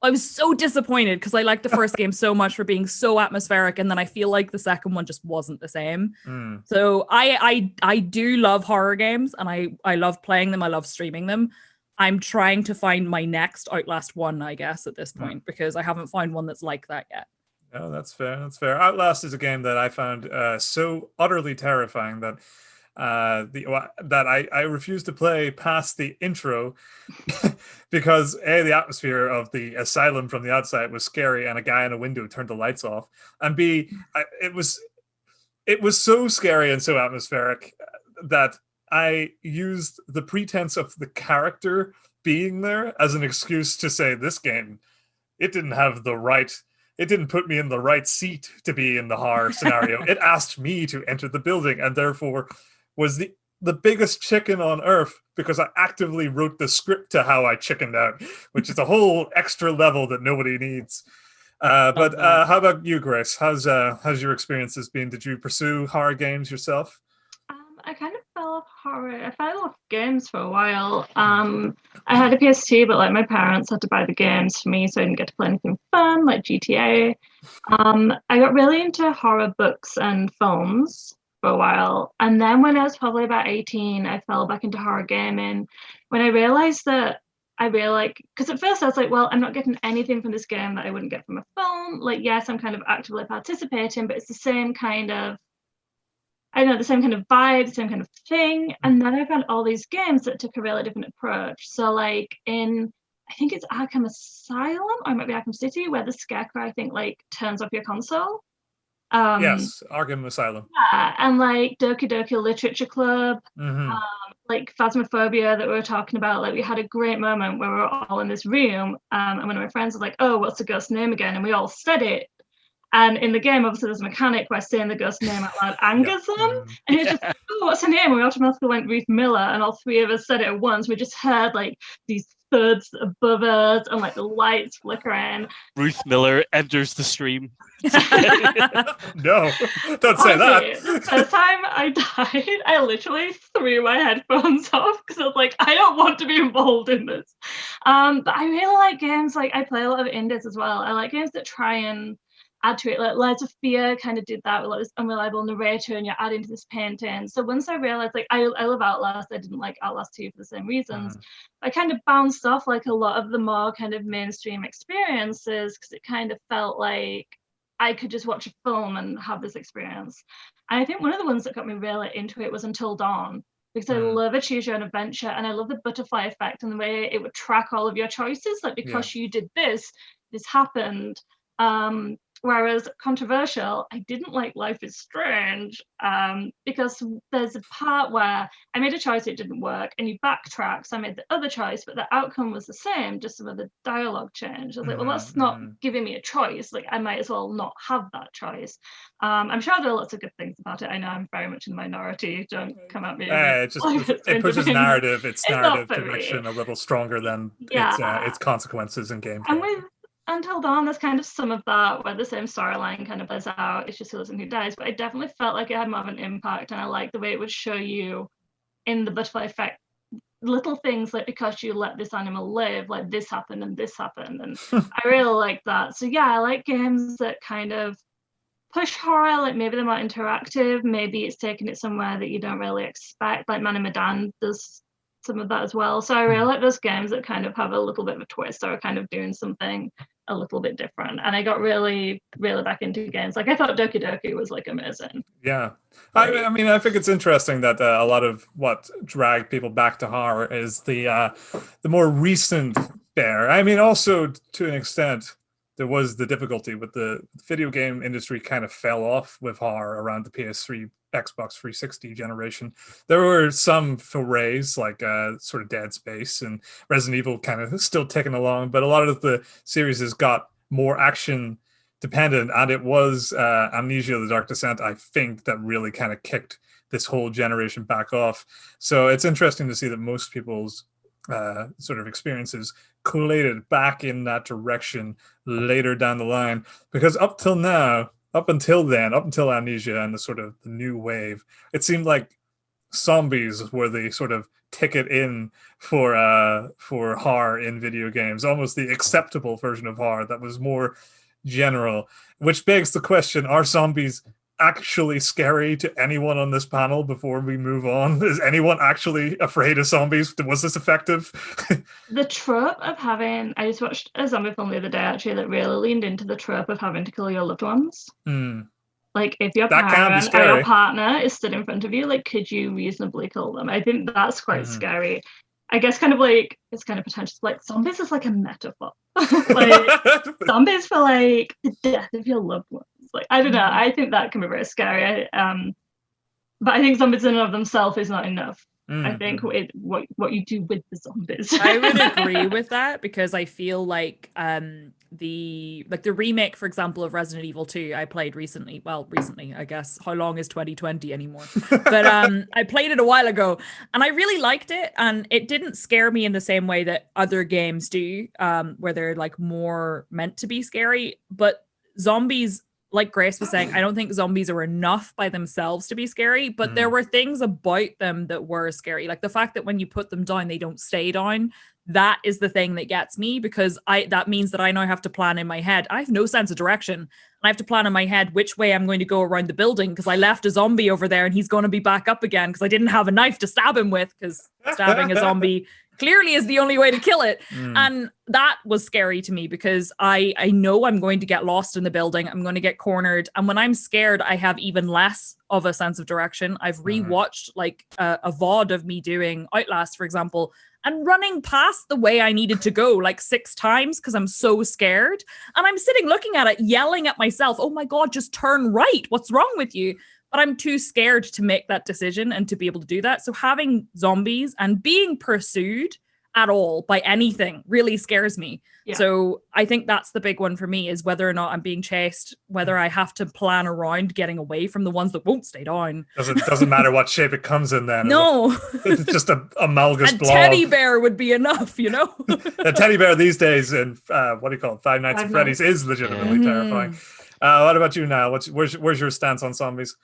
was so disappointed because I liked the first game so much for being so atmospheric, and then I feel like the second one just wasn't the same. So I do love horror games, and I love playing them. I love streaming them. I'm trying to find my next Outlast 1, I guess, at this point, because I haven't found one that's like that yet. No, that's fair. That's fair. Outlast is a game that I found so utterly terrifying that I refused to play past the intro because A, the atmosphere of the asylum from the outside was scary, and a guy in a window turned the lights off, and B, it was so scary and so atmospheric that I used the pretense of the character being there as an excuse to say this game, it didn't put me in the right seat to be in the horror scenario. It asked me to enter the building and therefore was the biggest chicken on earth because I actively wrote the script to how I chickened out, which is a whole extra level that nobody needs. But how about you, Grace? How's your experiences been? Did you pursue horror games yourself? I kind of fell off horror. I fell off games for a while. I had a PS2, but like my parents had to buy the games for me, so I didn't get to play anything fun like GTA. I got really into horror books and films for a while, and then when I was probably about 18, I fell back into horror gaming when I realized that I really like, because at first I was like, well, I'm not getting anything from this game that I wouldn't get from a film. Like, yes, I'm kind of actively participating, but it's the same kind of I know, the same kind of vibe, the same kind of thing. And then I found all these games that took a really different approach. So like I think it's Arkham Asylum, or it might be Arkham City, where the Scarecrow, I think, like turns off your console. Yes, Arkham Asylum. Yeah, and like Doki Doki Literature Club, like Phasmophobia that we were talking about. Like we had a great moment where we were all in this room, and one of my friends was like, "Oh, what's the ghost name again?" And we all said it. And in the game, obviously, there's a mechanic where saying the ghost name out loud angers them. And he was just, "Oh, what's her name?" And we automatically went Ruth Miller, and all three of us said it at once. We just heard like these thuds above us and like the lights flickering. Ruth Miller enters the stream. No, don't say that. The time I died, I literally threw my headphones off because I was like, I don't want to be involved in this. But I really like games, like I play a lot of indies as well. I like games that try and add to it. Like Lies of Fear kind of did that with like this unreliable narrator, and you're adding to this painting. So once I realized, like I love Outlast, I didn't like Outlast 2 for the same reasons. I kind of bounced off like a lot of the more kind of mainstream experiences because it kind of felt like I could just watch a film and have this experience. And I think one of the ones that got me really into it was Until Dawn, because I love a choose your own adventure, and I love the butterfly effect and the way it would track all of your choices. Like because you did this happened. Whereas controversial, I didn't like Life is Strange because there's a part where I made a choice, it didn't work, and you backtrack. So I made the other choice, but the outcome was the same, just some of the dialogue changed. I was like, well, that's not giving me a choice. Like I might as well not have that choice. I'm sure there are lots of good things about it. I know I'm very much in the minority. Don't come at me. It pushes narrative, its narrative direction a little stronger than its consequences in gameplay. And with Until Dawn, there's kind of some of that where the same storyline kind of plays out. It's just who lives and who dies. But I definitely felt like it had more of an impact, and I like the way it would show you in the butterfly effect little things like because you let this animal live, like this happened and this happened, and I really like that. So yeah, I like games that kind of push horror, like maybe they're more interactive, maybe it's taking it somewhere that you don't really expect, like Man in Medan does some of that as well. So I really like those games that kind of have a little bit of a twist or are kind of doing something a little bit different. And I got really, really back into games. Like I thought Doki Doki was like amazing. Yeah. I mean, I think it's interesting that a lot of what dragged people back to horror is the more recent fare. I mean, also to an extent, there was the difficulty with the video game industry kind of fell off with horror around the PS3, Xbox 360 generation. There were some forays like sort of Dead Space and Resident Evil kind of still ticking along, but a lot of the series has got more action dependent, and it was Amnesia: The Dark Descent, I think, that really kind of kicked this whole generation back off. So it's interesting to see that most people's sort of experiences collated back in that direction later down the line, because up until Amnesia and the sort of the new wave, it seemed like zombies were the sort of ticket in for horror in video games, almost the acceptable version of horror that was more general, which begs the question, are zombies actually scary to anyone on this panel before we move on? Is anyone actually afraid of zombies? Was this effective? The trope of having, I just watched a zombie film the other day actually that really leaned into the trope of having to kill your loved ones. Like if your parent or your partner is stood in front of you, like could you reasonably kill them? I think that's quite scary. I guess kind of like it's kind of potential, like zombies is like a metaphor. Like zombies for like the death of your loved ones. Like I don't know, I think that can be very scary. But I think zombies in and of themselves is not enough. I think what you do with the zombies. I would agree with that, because I feel like the remake, for example, of Resident Evil 2 I played recently. Well, recently, I guess. How long is 2020 anymore? But I played it a while ago and I really liked it, and it didn't scare me in the same way that other games do, where they're like more meant to be scary. But zombies, like Grace was saying, I don't think zombies are enough by themselves to be scary, but there were things about them that were scary. Like the fact that when you put them down, they don't stay down. That is the thing that gets me, because that means that I now have to plan in my head. I have no sense of direction. And I have to plan in my head which way I'm going to go around the building, because I left a zombie over there and he's going to be back up again because I didn't have a knife to stab him with, because stabbing a zombie clearly is the only way to kill it. And that was scary to me because I know I'm going to get lost in the building. I'm going to get cornered. And when I'm scared, I have even less of a sense of direction. I've rewatched like a VOD of me doing Outlast, for example, and running past the way I needed to go like 6 times because I'm so scared. And I'm sitting looking at it, yelling at myself, oh my God, just turn right. What's wrong with you? But I'm too scared to make that decision and to be able to do that. So having zombies and being pursued at all by anything really scares me. Yeah. So I think that's the big one for me, is whether or not I'm being chased, whether I have to plan around getting away from the ones that won't stay down. Doesn't matter what shape it comes in then. No. It's just a amalgamous blob. A teddy bear would be enough, you know? A teddy bear these days in, what do you call it, Five Nights at Freddy's is legitimately terrifying. What about you, Niall? Where's your stance on zombies?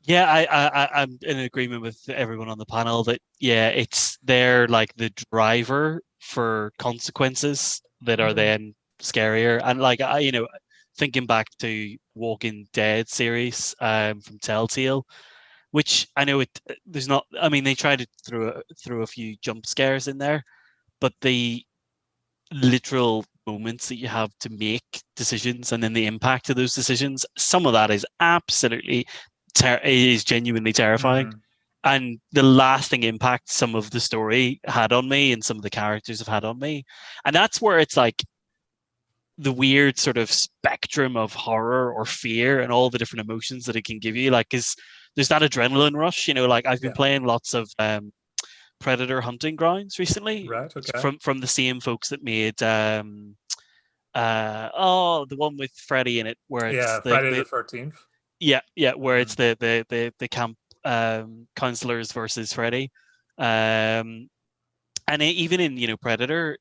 Yeah, I'm in agreement with everyone on the panel that, they're like the driver for consequences that are then scarier. And like, thinking back to Walking Dead series from Telltale, which I know they tried to throw a few jump scares in there, but the literal moments that you have to make decisions and then the impact of those decisions, some of that is absolutely is genuinely terrifying. And the lasting impact some of the story had on me and some of the characters have had on me. And that's where it's like the weird sort of spectrum of horror or fear and all the different emotions that it can give you. Like, there's that adrenaline rush, like I've been playing lots of Predator Hunting Grounds recently. Right, okay. From the same folks that made the one with Freddy in it, where it's Friday the 13th. Where it's the camp counselors versus Freddy, and even in Predator,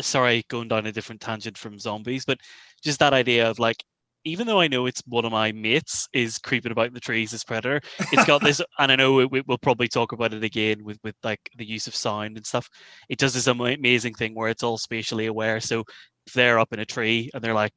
sorry, going down a different tangent from zombies, but just that idea of like, even though I know it's one of my mates is creeping about the trees as Predator, it's got this, and I know we'll probably talk about it again with like the use of sound and stuff. It does this amazing thing where it's all spatially aware. So if they're up in a tree and they're like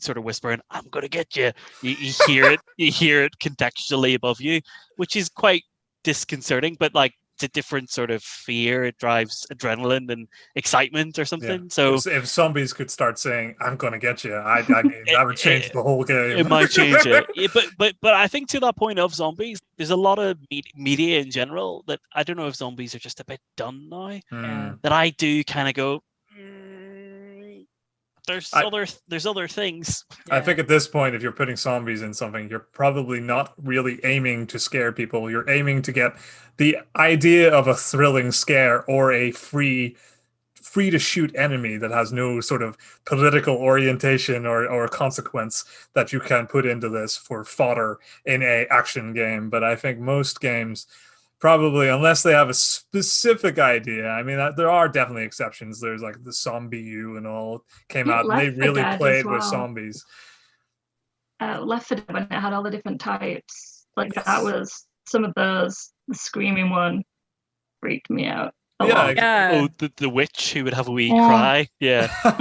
sort of whispering, "I'm gonna get you," you hear it, contextually above you, which is quite disconcerting. But like, it's a different sort of fear. It drives adrenaline and excitement or something. So if zombies could start saying, "I'm gonna get you," I mean, that would change the whole game. It might change it. But I think to that point of zombies, there's a lot of media in general that I don't know if zombies are just a bit done now. That I do kind of go, there's other things. I think at this point, if you're putting zombies in something, you're probably not really aiming to scare people. You're aiming to get the idea of a thrilling scare or a free to shoot enemy that has no sort of political orientation or consequence that you can put into this for fodder in a action game. But I think most games, probably, unless they have a specific idea. I mean, there are definitely exceptions. There's like the Zombie U and all came out, and they really played with zombies. Left 4 Dead, when it had all the different types, like that was some of those. The screaming one freaked me out. Oh, the witch who would have a wee cry. Yeah. That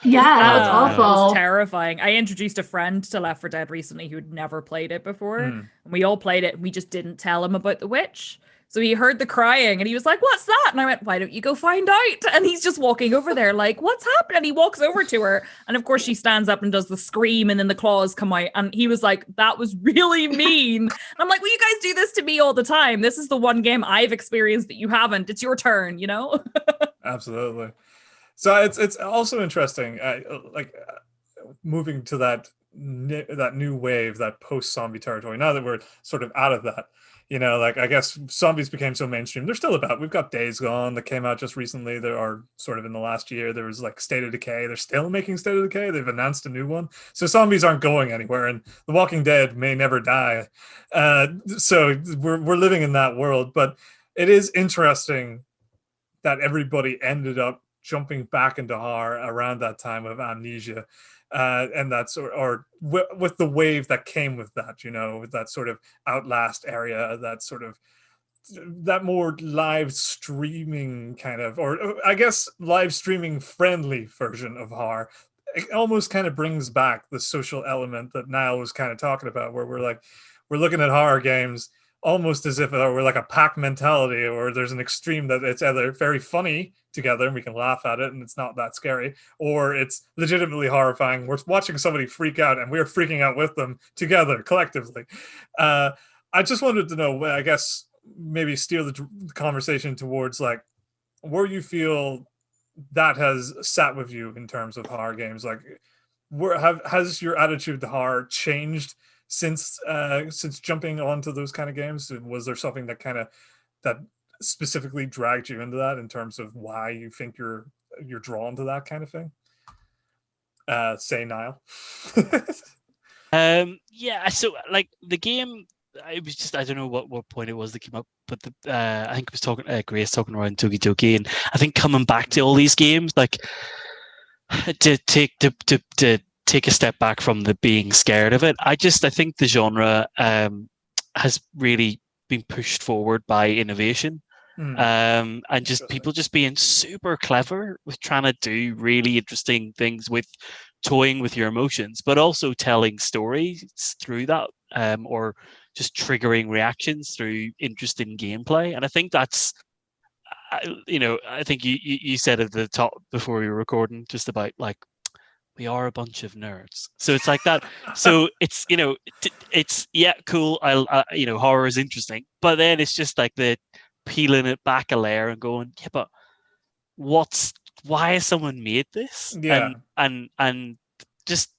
was awful. That was terrifying. I introduced a friend to Left 4 Dead recently who'd never played it before. And we all played it, and we just didn't tell him about the witch. So he heard the crying and he was like, "What's that?" And I went, "Why don't you go find out?" And he's just walking over there like, "What's happening?" And he walks over to her. And of course she stands up and does the scream, and then the claws come out. And he was like, "That was really mean." And I'm like, "Well, you guys do this to me all the time. This is the one game I've experienced that you haven't. It's your turn, you know?" Absolutely. So it's also interesting, moving to that new wave, that post-zombie territory, now that we're sort of out of that. Like, I guess zombies became so mainstream. They're still about. We've got Days Gone that came out just recently. There are sort of in the last year. There was like State of Decay. They're still making State of Decay. They've announced a new one. So zombies aren't going anywhere. And The Walking Dead may never die. So we're living in that world. But it is interesting that everybody ended up jumping back into horror around that time of Amnesia. And that's or with the wave that came with that, with that sort of Outlast area, that more live streaming kind of, or I guess live streaming friendly version of horror. It almost kind of brings back the social element that Niall was kind of talking about, where we're looking at horror games almost as if we're like a pack mentality, or there's an extreme that it's either very funny together and we can laugh at it and it's not that scary, or it's legitimately horrifying. We're watching somebody freak out and we're freaking out with them together collectively. I just wanted to know, I guess, maybe steer the conversation towards like where you feel that has sat with you in terms of horror games. Like, has your attitude to horror changed since jumping onto those kind of games? Was there something that specifically dragged you into that in terms of why you think you're drawn to that kind of thing? Say, Niall. Yeah, so like the game, it was just, I don't know what point it was that came up, but I think it was talking Grace talking around Toki Toki, and I think coming back to all these games, like to take a step back from the being scared of it. I think the genre has really been pushed forward by innovation. And just people just being super clever with trying to do really interesting things with toying with your emotions, but also telling stories through that, or just triggering reactions through interesting gameplay. And I think that's, I think you said at the top before we were recording just about like, we are a bunch of nerds. So it's like that. So it's, it's, yeah, cool. Horror is interesting, but then it's just like the peeling it back a layer and going, yeah, but why has someone made this? Yeah. And just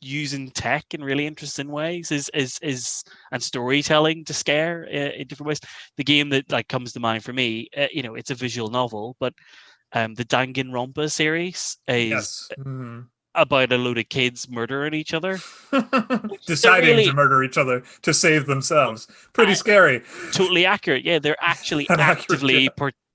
using tech in really interesting ways is and storytelling to scare in different ways. The game that like comes to mind for me, it's a visual novel, but the Danganronpa series is about a load of kids murdering each other. Deciding to murder each other to save themselves. Pretty scary. Totally accurate. Yeah, they're actually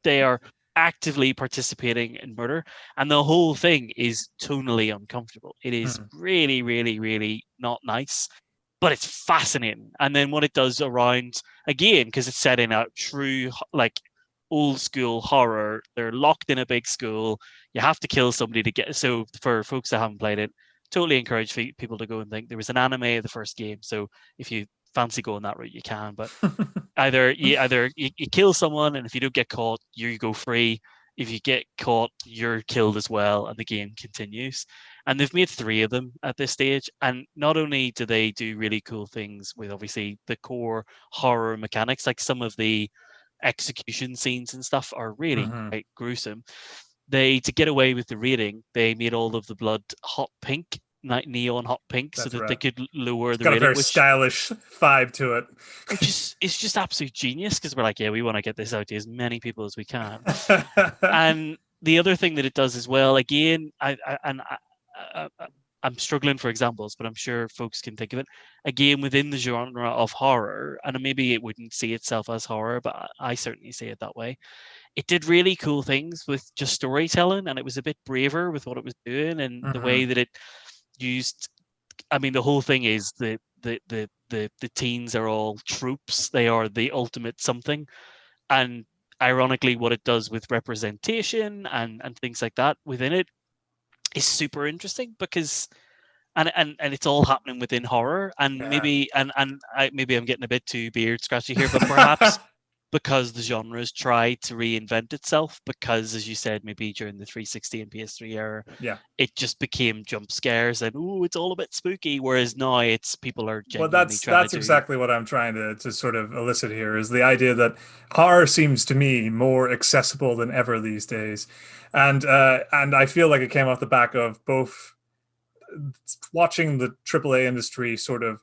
they are actively participating in murder, and the whole thing is tonally uncomfortable. It is really, really, really not nice, but it's fascinating. And then what it does around, again, because it's set in a true like old school horror, they're locked in a big school, you have to kill somebody to get. So for folks that haven't played it, totally encourage people to go and think. There was an anime of the first game, so if you fancy going that route, you can. But either you kill someone, and if you don't get caught, you go free. If you get caught, you're killed as well, and the game continues. And they've made 3 of them at this stage. And not only do they do really cool things with obviously the core horror mechanics, like some of the execution scenes and stuff are really quite gruesome. To get away with the rating, they made all of the blood hot pink, like neon hot pink. That's so that they could lower the rating. Got a very stylish vibe to it. It's just absolute genius, because we're like, yeah, we want to get this out to as many people as we can. And the other thing that it does as well, again, I'm struggling for examples, but I'm sure folks can think of it. Again, within the genre of horror, and maybe it wouldn't see itself as horror, but I certainly see it that way. It did really cool things with just storytelling, and it was a bit braver with what it was doing, and the way that it used. I mean, the whole thing is the teens are all troops. They are the ultimate something, and ironically, what it does with representation and things like that within it is super interesting, because and it's all happening within horror, and maybe maybe I'm getting a bit too beard scratchy here, but perhaps because the genre's tried to reinvent itself, because as you said, maybe during the 360 and PS3 era, it just became jump scares and it's all a bit spooky, whereas now it's people are genuinely that's exactly what I'm trying to sort of elicit here, is the idea that horror seems to me more accessible than ever these days. And I feel like it came off the back of both watching the AAA industry sort of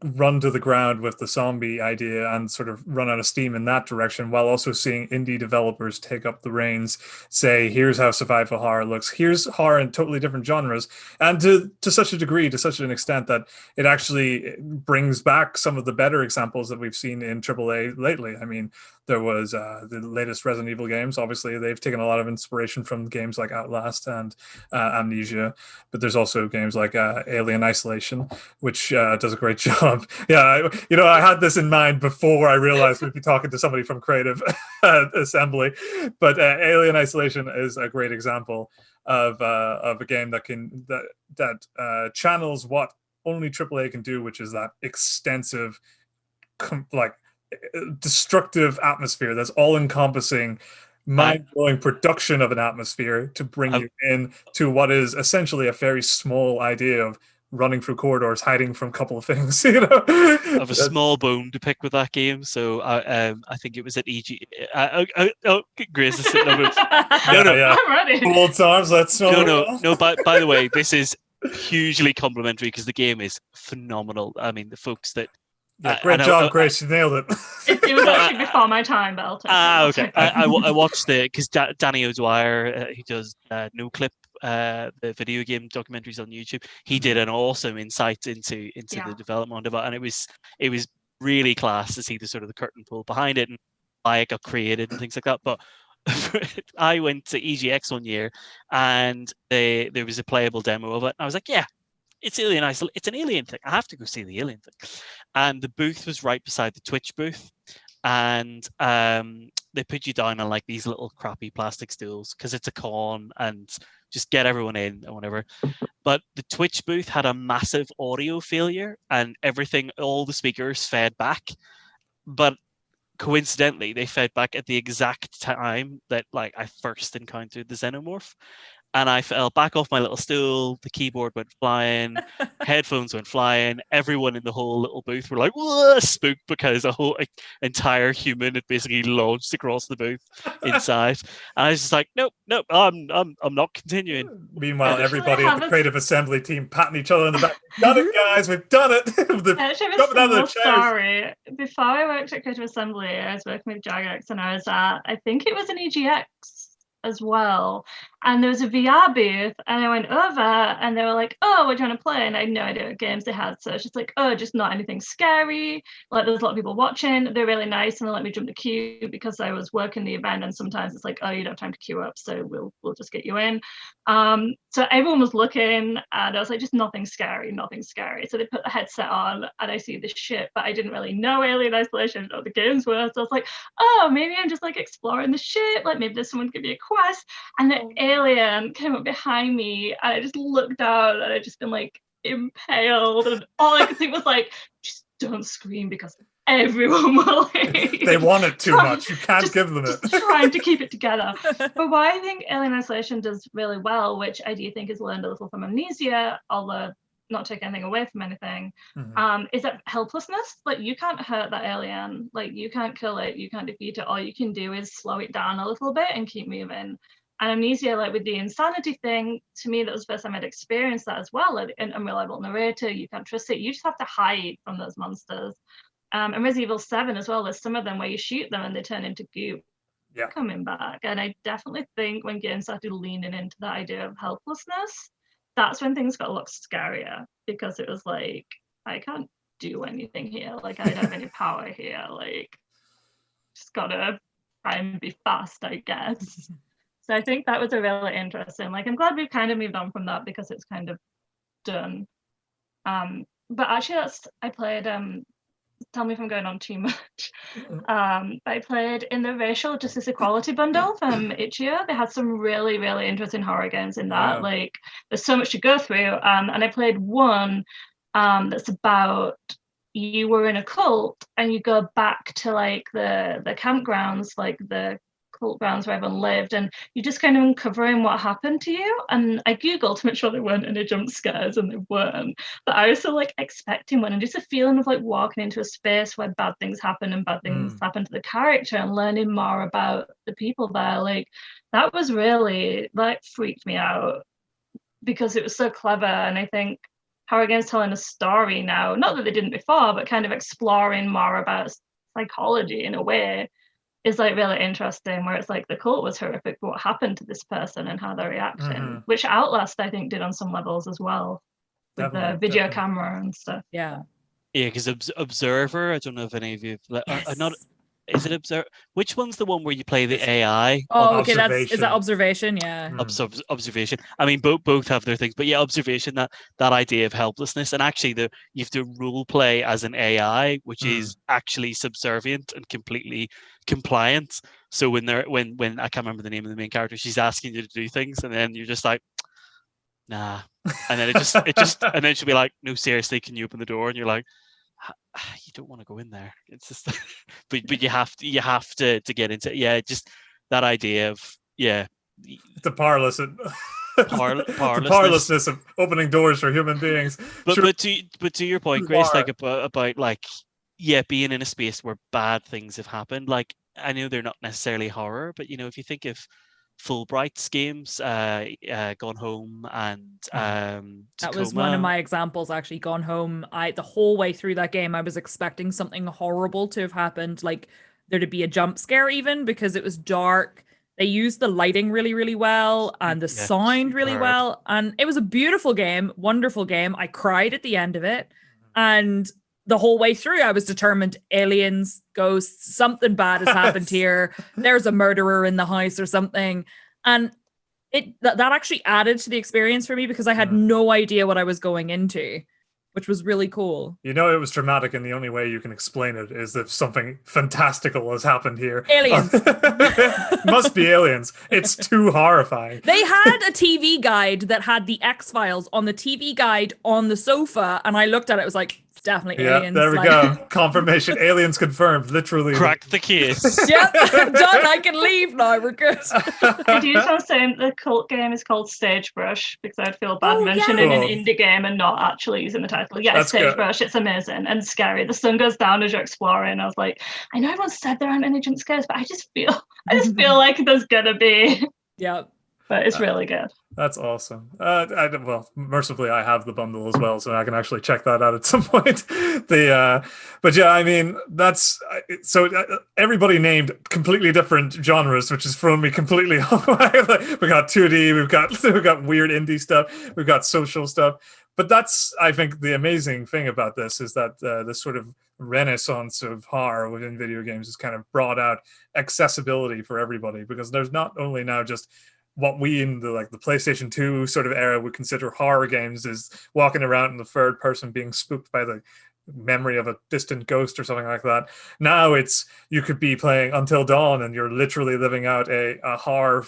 run to the ground with the zombie idea and sort of run out of steam in that direction, while also seeing indie developers take up the reins, say, here's how survival horror looks, here's horror in totally different genres, and to such a degree, to such an extent that it actually brings back some of the better examples that we've seen in AAA lately. I mean, there was the latest Resident Evil games. Obviously, they've taken a lot of inspiration from games like Outlast and Amnesia, but there's also games like Alien Isolation, which does a great job. Yeah, I had this in mind before I realized we'd be talking to somebody from Creative Assembly, but Alien Isolation is a great example of a game that channels what only AAA can do, which is that extensive, like destructive atmosphere that's all encompassing, mind-blowing production of an atmosphere to bring you in to what is essentially a very small idea of running through corridors, hiding from a couple of things. You know, I have a small bone to pick with that game. So I think it was at EG. Grace is sitting over. No. I'm ready. Old times. Let's no. By the way, this is hugely complimentary because the game is phenomenal. I mean, the folks that. Yeah, great job, Grace. You nailed it. It was actually before my time, but I'll take it. Okay. I watched because Danny O'Dwyer, he does No Clip, the video game documentaries on YouTube. He did an awesome insight into the development of it, and it was really class to see the sort of the curtain pull behind it and why it got created and things like that. But I went to EGX one year, and there was a playable demo of it. And I was like, yeah. It's an alien thing. I have to go see the alien thing. And the booth was right beside the Twitch booth. And they put you down on like these little crappy plastic stools because it's a con and just get everyone in and whatever. But the Twitch booth had a massive audio failure and all the speakers fed back. But coincidentally, they fed back at the exact time that like I first encountered the xenomorph. And I fell back off my little stool. The keyboard went flying. Headphones went flying. Everyone in the whole little booth were like, "Whoa!" Spooked because a whole entire human had basically launched across the booth inside. And I was just like, "Nope, I'm not continuing." Meanwhile, everybody at the creative assembly team patting each other on the back. Done it, guys! We've done it. Actually, I was sorry. Before I worked at Creative Assembly, I was working with Jagex, and I was at, I think it was an EGX as well, and there was a VR booth, and I went over and they were like, "Oh, what do you want to play?" And I had no idea what games they had, so it's just like, "Oh, just not anything scary, like there's a lot of people watching, they're really nice," and they let me jump the queue because I was working the event, and sometimes it's like, "Oh, you don't have time to queue up, so we'll just get you in." So everyone was looking, and I was like, just nothing scary. So they put the headset on, and I see this shit, but I didn't really know Alien Isolation or the games were, so I was like, "Oh, maybe I'm just like exploring the shit, like maybe there's someone give me a quest." And the alien came up behind me, and I just looked down, and I'd just been like impaled, and all I could think was like, just don't scream because everyone will leave. They want it too much. You can't give them it. Trying to keep it together. But what I think Alien Isolation does really well, which I do think is learned a little from Amnesia, although not take anything away from anything, is that helplessness. Like, you can't hurt that alien, like you can't kill it, you can't defeat it. All you can do is slow it down a little bit and keep moving. And Amnesia, like with the insanity thing, to me that was the first time I'd experienced that as well. An unreliable narrator, you can't trust it, you just have to hide from those monsters. And Resident Evil 7 as well, there's some of them where you shoot them and they turn into goop coming back. And I definitely think when games started leaning into that idea of helplessness, that's when things got a lot scarier, because it was like, I can't do anything here. Like, I don't have any power here. Like, just gotta try and be fast, I guess. So I think that was a really interesting. Like, I'm glad we've kind of moved on from that because it's kind of done. But actually, I played. Tell me if I'm going on too much. I played in the Racial Justice Equality bundle from Itch.io. They had some really, really interesting horror games in that. Like, there's so much to go through. And I played one that's about you were in a cult and you go back to like the campgrounds, like the cult grounds where everyone lived, and you're just kind of uncovering what happened to you. And I googled to make sure there weren't any jump scares, and there weren't, but I was still like expecting one, and just a feeling of like walking into a space where bad things happen and bad things happen to the character, and learning more about the people there. Like, that was really, like, freaked me out because it was so clever. And I think horror games telling a story now, not that they didn't before, but kind of exploring more about psychology in a way, is like really interesting, where it's like the cult was horrific, but what happened to this person and how they're reacting, which Outlast I think did on some levels as well, with the video camera and stuff. Yeah, because Observer, I don't know if any of you not. Is it Observer? Which one's the one where you play the AI? Oh, okay, is that Observation? Yeah. Observation. I mean, both have their things, but yeah, Observation. That idea of helplessness, and actually, you have to role play as an AI, which is actually subservient and completely compliant. So when I can't remember the name of the main character, she's asking you to do things, and then you're just like, nah, and then it just and then she'll be like, no, seriously, can you open the door? And you're like, you don't want to go in there. It's just, but you have to get into it. Yeah, just that idea of the powerlessness of opening doors for human beings. But to your point, Grace, like about like being in a space where bad things have happened. Like I know they're not necessarily horror, but if you think of Fulbright's games, Gone Home and that was one of my examples. Actually, Gone Home. The whole way through that game, I was expecting something horrible to have happened, like there to be a jump scare, even because it was dark. They used the lighting really, really well and the sound really well. And it was a beautiful game, wonderful game. I cried at the end of it. And the whole way through, I was determined aliens, ghosts, something bad has happened here. There's a murderer in the house or something. And that actually added to the experience for me because I had no idea what I was going into, which was really cool. It was dramatic, and the only way you can explain it is if something fantastical has happened here. Aliens. Must be aliens. It's too horrifying. They had a TV guide that had the X-Files on the TV guide on the sofa, and I looked at it, it was like, it's definitely aliens. There we go. Confirmation. Aliens confirmed. Literally. Crack the case. Yep. Done. I can leave now. We're good. I do just want to say the cult game is called Sagebrush because I'd feel bad mentioning an indie game and not actually using the title. Yeah, it's Sagebrush. It's amazing and scary. The sun goes down as you're exploring. I was like, I know everyone said there aren't any jump scares, but I just feel like there's gonna be. Yep. But it's really good. That's awesome. Mercifully, I have the bundle as well, so I can actually check that out at some point. But yeah, I mean, that's so everybody named completely different genres, which has thrown me completely off. We got 2D, we've got weird indie stuff, we've got social stuff. But that's, I think, the amazing thing about this is that this sort of renaissance of horror within video games has kind of brought out accessibility for everybody, because there's not only now just what we in the PlayStation 2 sort of era would consider horror games is walking around in the third person being spooked by the memory of a distant ghost or something like that. Now you could be playing Until Dawn and you're literally living out a horror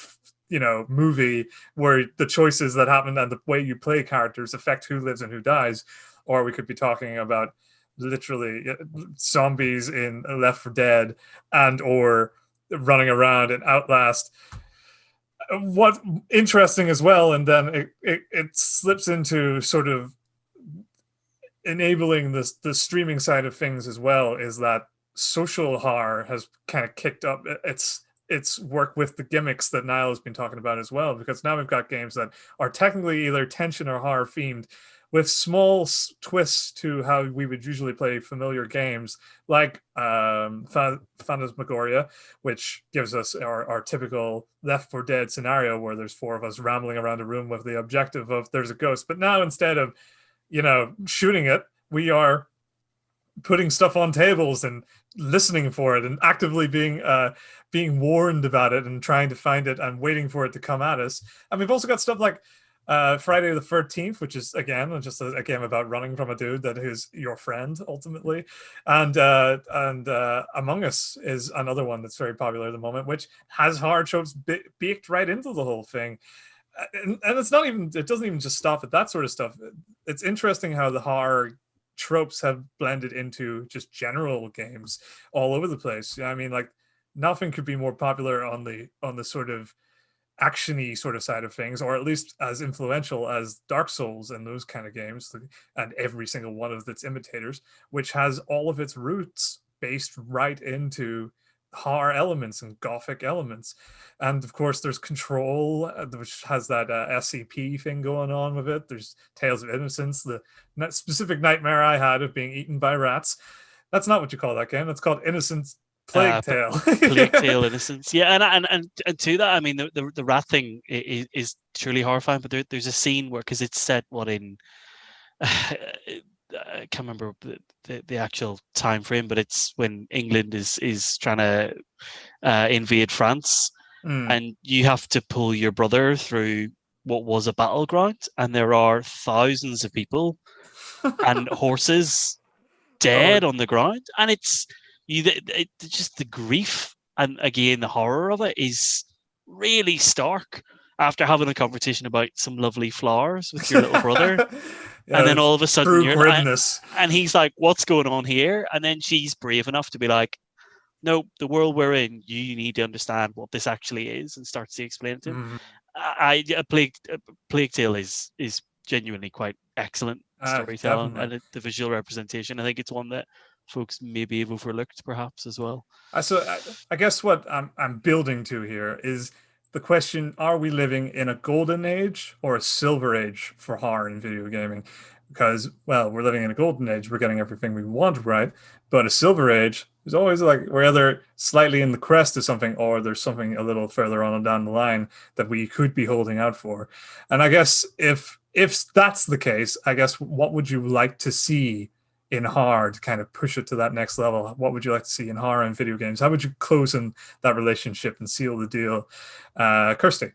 movie where the choices that happen and the way you play characters affect who lives and who dies. Or we could be talking about literally zombies in Left 4 Dead and or running around in Outlast. What interesting as well, and then it slips into sort of enabling the streaming side of things as well, is that social horror has kind of kicked up its work with the gimmicks that Niall has been talking about as well, because now we've got games that are technically either tension or horror themed with small twists to how we would usually play familiar games, like Phantasmagoria, which gives us our typical Left 4 Dead scenario where there's four of us rambling around a room with the objective of there's a ghost. But now instead of, shooting it, we are putting stuff on tables and listening for it and actively being warned about it and trying to find it and waiting for it to come at us. And we've also got stuff like Friday the 13th, which is again just a game about running from a dude that is your friend ultimately, and Among Us is another one that's very popular at the moment, which has horror tropes baked right into the whole thing, and it doesn't even just stop at that sort of stuff. It's interesting how the horror tropes have blended into just general games all over the place. I mean, like, nothing could be more popular on the sort of action-y sort of side of things, or at least as influential as Dark Souls and those kind of games, and every single one of its imitators, which has all of its roots based right into horror elements and gothic elements. And of course there's Control, which has that SCP thing going on with it. There's Tales of Innocence, the specific nightmare I had of being eaten by rats. That's not what you call that game. It's called Innocence Plague Tale. Plague Tale Innocence. Yeah, and to that, I mean, the rat thing is truly horrifying, but there's a scene where, because it's set in I can't remember the actual time frame, but it's when England is trying to invade France, and you have to pull your brother through what was a battleground, and there are thousands of people and horses dead on the ground, and it's just the grief and again the horror of it is really stark. After having a conversation about some lovely flowers with your little brother, and then all of a sudden true grimness. And he's like, what's going on here? And then she's brave enough to be like, no, the world we're in, you need to understand what this actually is, and starts to explain it to him. A Plague Tale is genuinely quite excellent storytelling, and the visual representation. I think it's one that folks maybe have overlooked perhaps as well. So I guess what I'm building to here is the question: are we living in a golden age or a silver age for horror in video gaming? Because, well, we're living in a golden age, we're getting everything we want, right? But a silver age is always like we're either slightly in the crest of something, or there's something a little further on and down the line that we could be holding out for. And I guess if that's the case, I guess what would you like to see in horror to kind of push it to that next level? What would you like to see in horror and video games? How would you close in that relationship and seal the deal? Kirsty.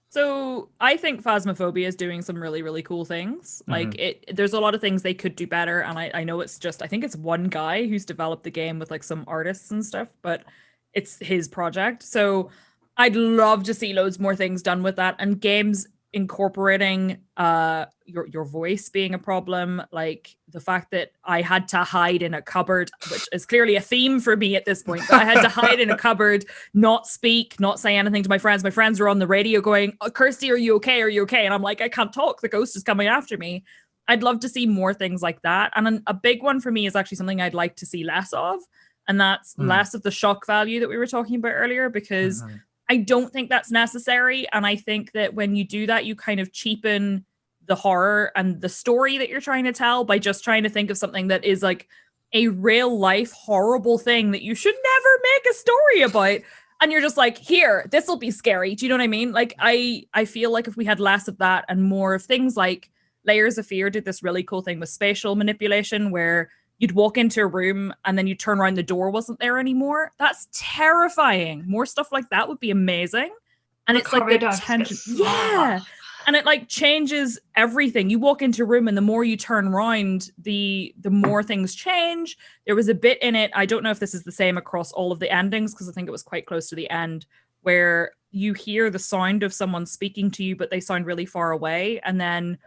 So I think Phasmophobia is doing some really, really cool things. Like there's a lot of things they could do better. And I know I think it's one guy who's developed the game with like some artists and stuff, but it's his project. So I'd love to see loads more things done with that, and games incorporating your voice being a problem. Like the fact that I had to hide in a cupboard, which is clearly a theme for me at this point, but I had to hide in a cupboard, not speak, not say anything to my friends. My friends were on the radio going, oh, Kirsty, are you okay? Are you okay? And I'm like, I can't talk. The ghost is coming after me. I'd love to see more things like that. And a big one for me is actually something I'd like to see less of. And that's less of the shock value that we were talking about earlier, because I don't think that's necessary. And I think that when you do that, you kind of cheapen the horror and the story that you're trying to tell by just trying to think of something that is like a real life horrible thing that you should never make a story about. And you're just like, here, this will be scary. Do you know what I mean? Like, I feel like if we had less of that and more of things like Layers of Fear did this really cool thing with spatial manipulation, where you'd walk into a room and then you turn around, the door wasn't there anymore. That's terrifying. More stuff like that would be amazing. And it's like the tension. Yeah. And it like changes everything. You walk into a room and the more you turn around, the more things change. There was a bit in it, I don't know if this is the same across all of the endings, because I think it was quite close to the end, where you hear the sound of someone speaking to you, but they sound really far away. And then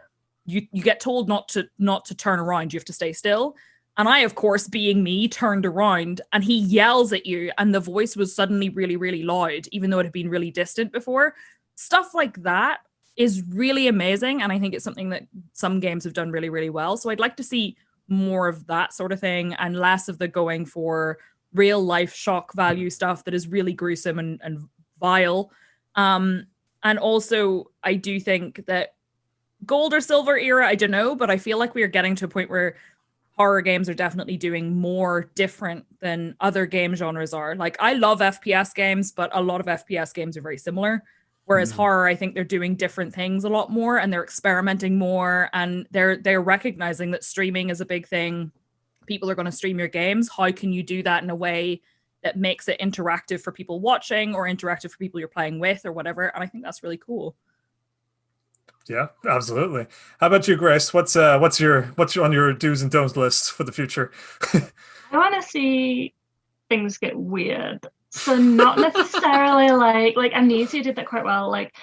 you get told not to turn around. You have to stay still. And I, of course, being me, turned around and he yells at you and the voice was suddenly really, really loud, even though it had been really distant before. Stuff like that is really amazing. And I think it's something that some games have done really, really well. So I'd like to see more of that sort of thing and less of the going for real life shock value stuff that is really gruesome and vile. And also, I do think that gold or silver era, I don't know, but I feel like we are getting to a point where horror games are definitely doing more different than other game genres are. Like, I love FPS games, but a lot of FPS games are very similar. Whereas horror, I think they're doing different things a lot more, and they're experimenting more, and they're recognizing that streaming is a big thing. People are going to stream your games. How can you do that in a way that makes it interactive for people watching, or interactive for people you're playing with, or whatever? And I think that's really cool. Yeah, absolutely. How about you, Grace? What's on your do's and don'ts list for the future? I want to see things get weird. So not necessarily like Amnesia did that quite well. Like,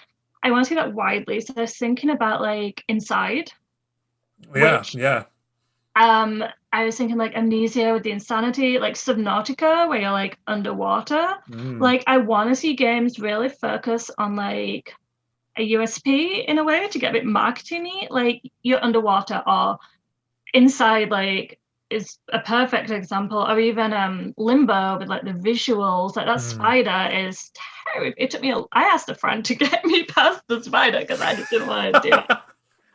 I want to see that widely. So I was thinking about like Inside. Yeah. I was thinking like Amnesia with the insanity, like Subnautica, where you're like underwater. Like, I want to see games really focus on like a USP in a way to get a bit marketing-y, like you're underwater, or Inside like is a perfect example, or even Limbo with like the visuals, like that spider is terrible. It took me I asked a friend to get me past the spider because I just didn't want to do it.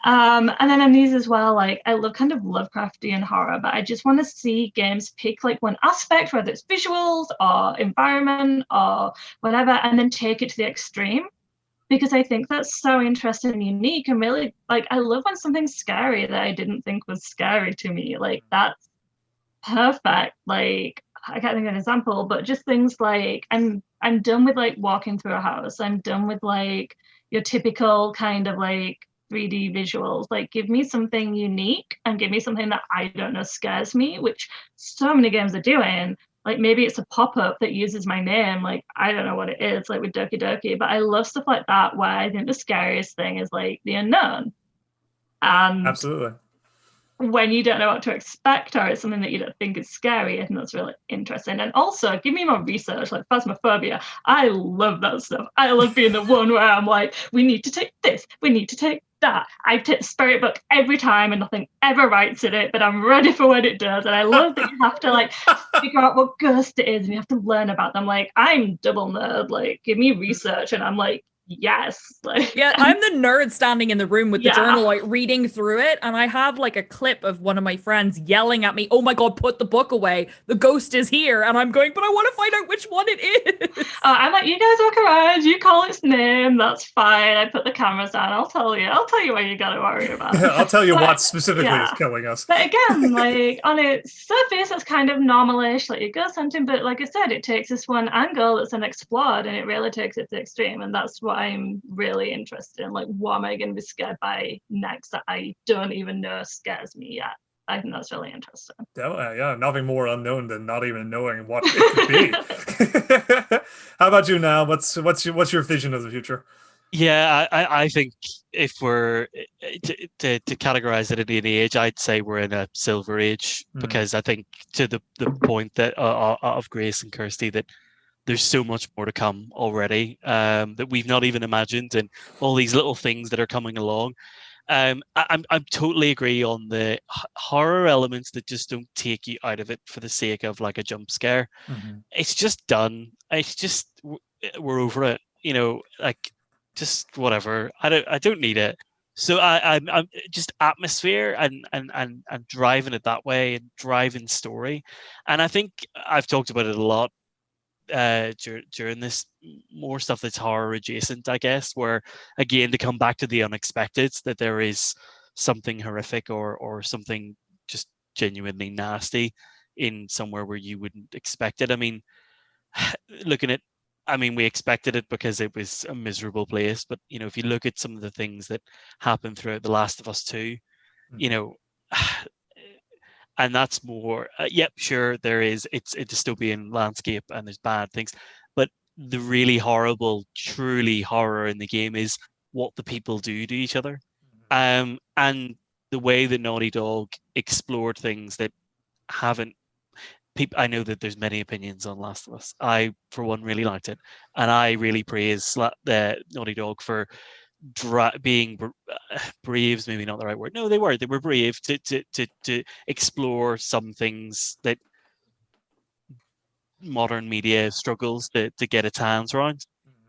And then Amnesia as well, like I love kind of Lovecraftian horror, but I just want to see games pick like one aspect, whether it's visuals or environment or whatever, and then take it to the extreme. Because I think that's so interesting and unique, and really, like, I love when something's scary that I didn't think was scary to me. Like, that's perfect. Like, I can't think of an example, but just things like I'm done with like walking through a house. I'm done with like your typical kind of like 3D visuals. Like, give me something unique and give me something that I don't know scares me, which so many games are doing. Like, maybe it's a pop-up that uses my name. Like, I don't know what it is, like with Doki Doki, but I love stuff like that where I think the scariest thing is like the unknown. And absolutely. when you don't know what to expect, or it's something that you don't think is scary, I think that's really interesting. And also, give me more research, like Phasmophobia. I love that stuff. I love being the one where I'm like, we need to take this, we need to take that. I take the spirit book every time and nothing ever writes in it, but I'm ready for when it does. And I love that you have to like figure out what ghost it is and you have to learn about them. Like, I'm double nerd, like give me research, and I'm like, yes. Like, yeah, I'm the nerd standing in the room with the journal, like reading through it, and I have like a clip of one of my friends yelling at me, "Oh my god, put the book away! The ghost is here!" And I'm going, "But I want to find out which one it is." I'm like, you guys walk around, you call its name, that's fine. I put the cameras down. I'll tell you why you gotta worry about it. I'll tell you what specifically is killing us. But again, like on its surface, it's kind of normalish, like you ghost hunting. But like I said, it takes this one angle that's unexplored, and it really takes it to the extreme, and that's what I'm really interested in. Like, what am I going to be scared by next that I don't even know scares me yet? I think that's really interesting. Yeah, nothing more unknown than not even knowing what it could be. How about you now? What's your vision of the future? Yeah, I think if we're to categorize it in an age, I'd say we're in a silver age, because I think to the point that of Grace and Kirsty, that there's so much more to come already that we've not even imagined, and all these little things that are coming along. I'm totally agree on the horror elements that just don't take you out of it for the sake of like a jump scare. It's just done. It's just, we're over it. You know, like just whatever. I don't need it. So I'm just atmosphere and driving it that way, and driving story. And I think I've talked about it a lot during this, more stuff that's horror adjacent, I guess, where again, to come back to the unexpected, that there is something horrific or something just genuinely nasty in somewhere where you wouldn't expect it. I mean, we expected it because it was a miserable place, but you know, if you look at some of the things that happened throughout The Last of Us 2, you know, and that's more, yep, sure, it's a dystopian landscape and there's bad things, but the really horrible, truly horror in the game is what the people do to each other. And the way that Naughty Dog explored things that haven't, I know that there's many opinions on Last of Us. I, for one, really liked it. And I really praise the Naughty Dog for being brave is maybe not the right word. No, they were brave to explore some things that modern media struggles to get its hands around,